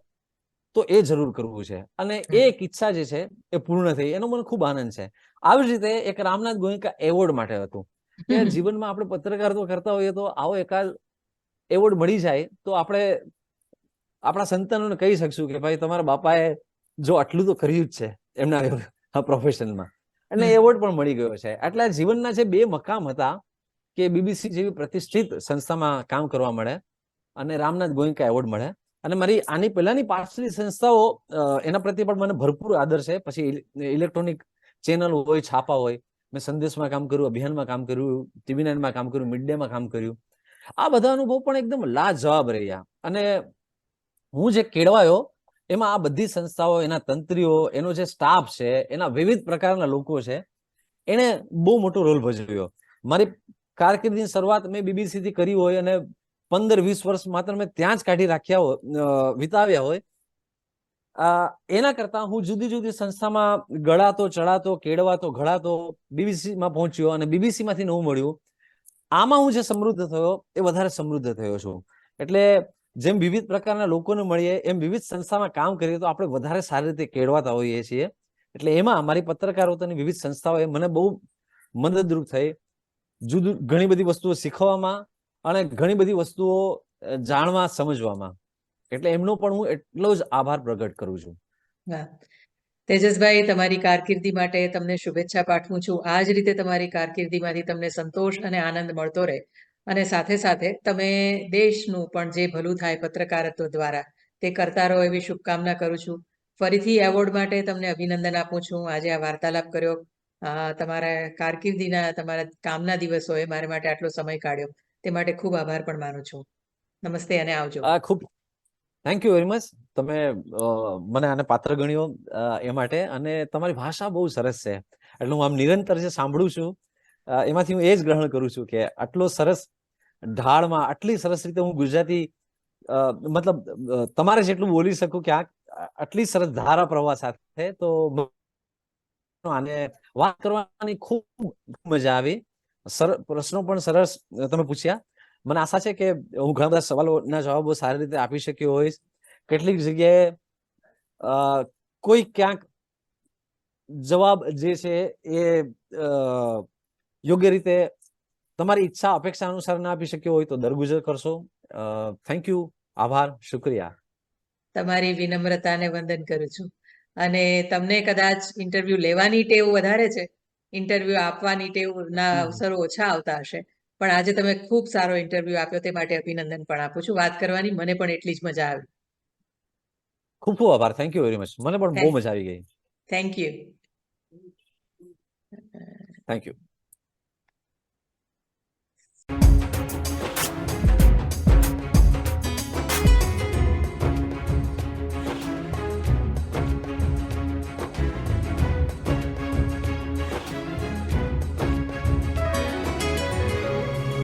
તો એ જરૂર કરવું છે, અને એ એક ઈચ્છા જે છે એ પૂર્ણ થઈ, એનો મને ખૂબ આનંદ છે. આવી જ રીતે એક રામનાથ ગોયંકા એવોર્ડ માટે હતું કે જીવનમાં આપણે પત્રકારત્વ કરતા હોઈએ તો આવો એકાદ એવોર્ડ મળી જાય તો આપણે આપણા સંતાનોને કહી શકશું કે ભાઈ તમારા બાપાએ જો આટલું તો કર્યું જ છે એમના પ્રોફેશનમાં, અને એવોર્ડ પણ મળી ગયો છે. એટલે જીવનના જે બે મકામ હતા કે બીબીસી જેવી પ્રતિષ્ઠિત સંસ્થામાં કામ કરવા મળે અને રામનાથ ગોયંકા એવોર્ડ મળે, અને મારી આની પહેલાની પાછલી સંસ્થાઓ એના પ્રત્યે પણ મને ભરપૂર આદર છે. પછી ઇલેક્ટ્રોનિક ચેનલ હોય, છાપા હોય, મેં સંદેશમાં કામ કર્યું, અભિયાનમાં કામ કર્યું, TV9માં કામ કર્યું, મિડ ડેમાં કામ કર્યું. આ બધા અનુભવ પણ એકદમ લાજવાબ રહ્યા. અને હું જે કેળવાયો એમાં આ બધી સંસ્થાઓ, એના તંત્રીઓ, એનો જે સ્ટાફ છે, એના વિવિધ પ્રકારના લોકો છે, એને બહુ મોટો રોલ ભજવ્યો. મારી કારકિર્દીની શરૂઆત મેં BBC થી કરી હોય અને 15-20 વર્ષ માત્ર મેં ત્યાં જ કાઢી રાખ્યા વિતાવ્યા હોય, એના કરતા હું જુદી જુદી સંસ્થામાં ગળાતો, ચડાતો, કેળવાતો, ઘડાતો BBC માં પહોંચ્યો અને BBC માંથી નવું મળ્યું. આમાં હું જે સમૃદ્ધ થયો એ વધારે સમૃદ્ધ થયો છું. એટલે જેમ વિવિધ પ્રકારના લોકોને મળીએ એમ વિવિધ સંસ્થામાં કામ કરીએ તો આપણે વધારે સારી રીતે કેળવાતા હોઈએ છીએ. એટલે એમાં મારી પત્રકારોની વિવિધ સંસ્થાઓએ મને બહુ મદદરૂપ થઈ, ઘણી બધી વસ્તુઓ શીખવામાં અને ઘણી બધી વસ્તુઓ જાણવા, સમજવામાં. એટલે એમનો પણ હું એટલો જ આભાર પ્રગટ કરું છું. વાહ. તેજસભાઈ, તમારી કારકિર્દી માટે તમને શુભેચ્છા પાઠવું છું. આ જ રીતે તમારી કારકિર્દીમાંથી તમને સંતોષ અને આનંદ મળતો રહે, અને સાથે સાથે તમે દેશનું પણ જે ભલું થાય પત્રકારત્વ દ્વારા તે કરતા રહો એવી શુભકામના કરું છું. ફરીથી એવોર્ડ માટે તમને અભિનંદન આપું છું. આજે આ વાર્તાલાપ કર્યો, તમારા કારકિર્દીના, તમારા કામના દિવસોએ મારા માટે આટલો સમય કાઢ્યો તે માટે ખૂબ આભાર પણ માનું છું. નમસ્તે અને આવજો. ખૂબ થેન્ક યુ વેરી મચ. તમે મને આને પાત્ર ગણ્યો એ માટે. અને તમારી ભાષા બહુ સરસ છે. એટલે હું આમ નિરંતર જે સાંભળું છું એમાંથી હું એ જ ગ્રહણ કરું છું કે આટલો સરસ ઢાળમાં, આટલી સરસ રીતે હું ગુજરાતી મતલબ તમારે જેટલું બોલી શકું કે આટલી સરસ ધારા પ્રવાહ સાથે, તો આને વાત કરવાની ખૂબ મજા આવી. પ્રશ્નો પણ સરસ તમે પૂછ્યા. મને આશા છે કે હું ઘણા બધા સવાલોના જવાબો સારી રીતે આપી શક્યો હોઈશ. કેટલીક જગ્યાએ કોઈ ક્યાંક જવાબ જે છે એ યોગ્ય રીતે તમારી ઈચ્છા, અપેક્ષા અનુસાર ના આપી શક્યો હોય તો દરગુજર કરશો. થેન્ક યુ, આભાર, શુક્રિયા. તમારી વિનમ્રતાને વંદન કરું છું. અને તમને કદાચ ઇન્ટરવ્યુ લેવાની ટેવ વધારે છે, ઇન્ટરવ્યુ આપવાની ટેવના અવસરો ઓછા આવતા હશે, પણ આજે તમે ખૂબ સારો ઇન્ટરવ્યુ આપ્યો તે માટે અભિનંદન પણ આપું છું. વાત કરવાની મને પણ એટલી જ મજા આવી. ખૂબ ખૂબ આભાર. Thank you very much. મને પણ બહુ મજા આવી ગઈ. Thank you. Thank you.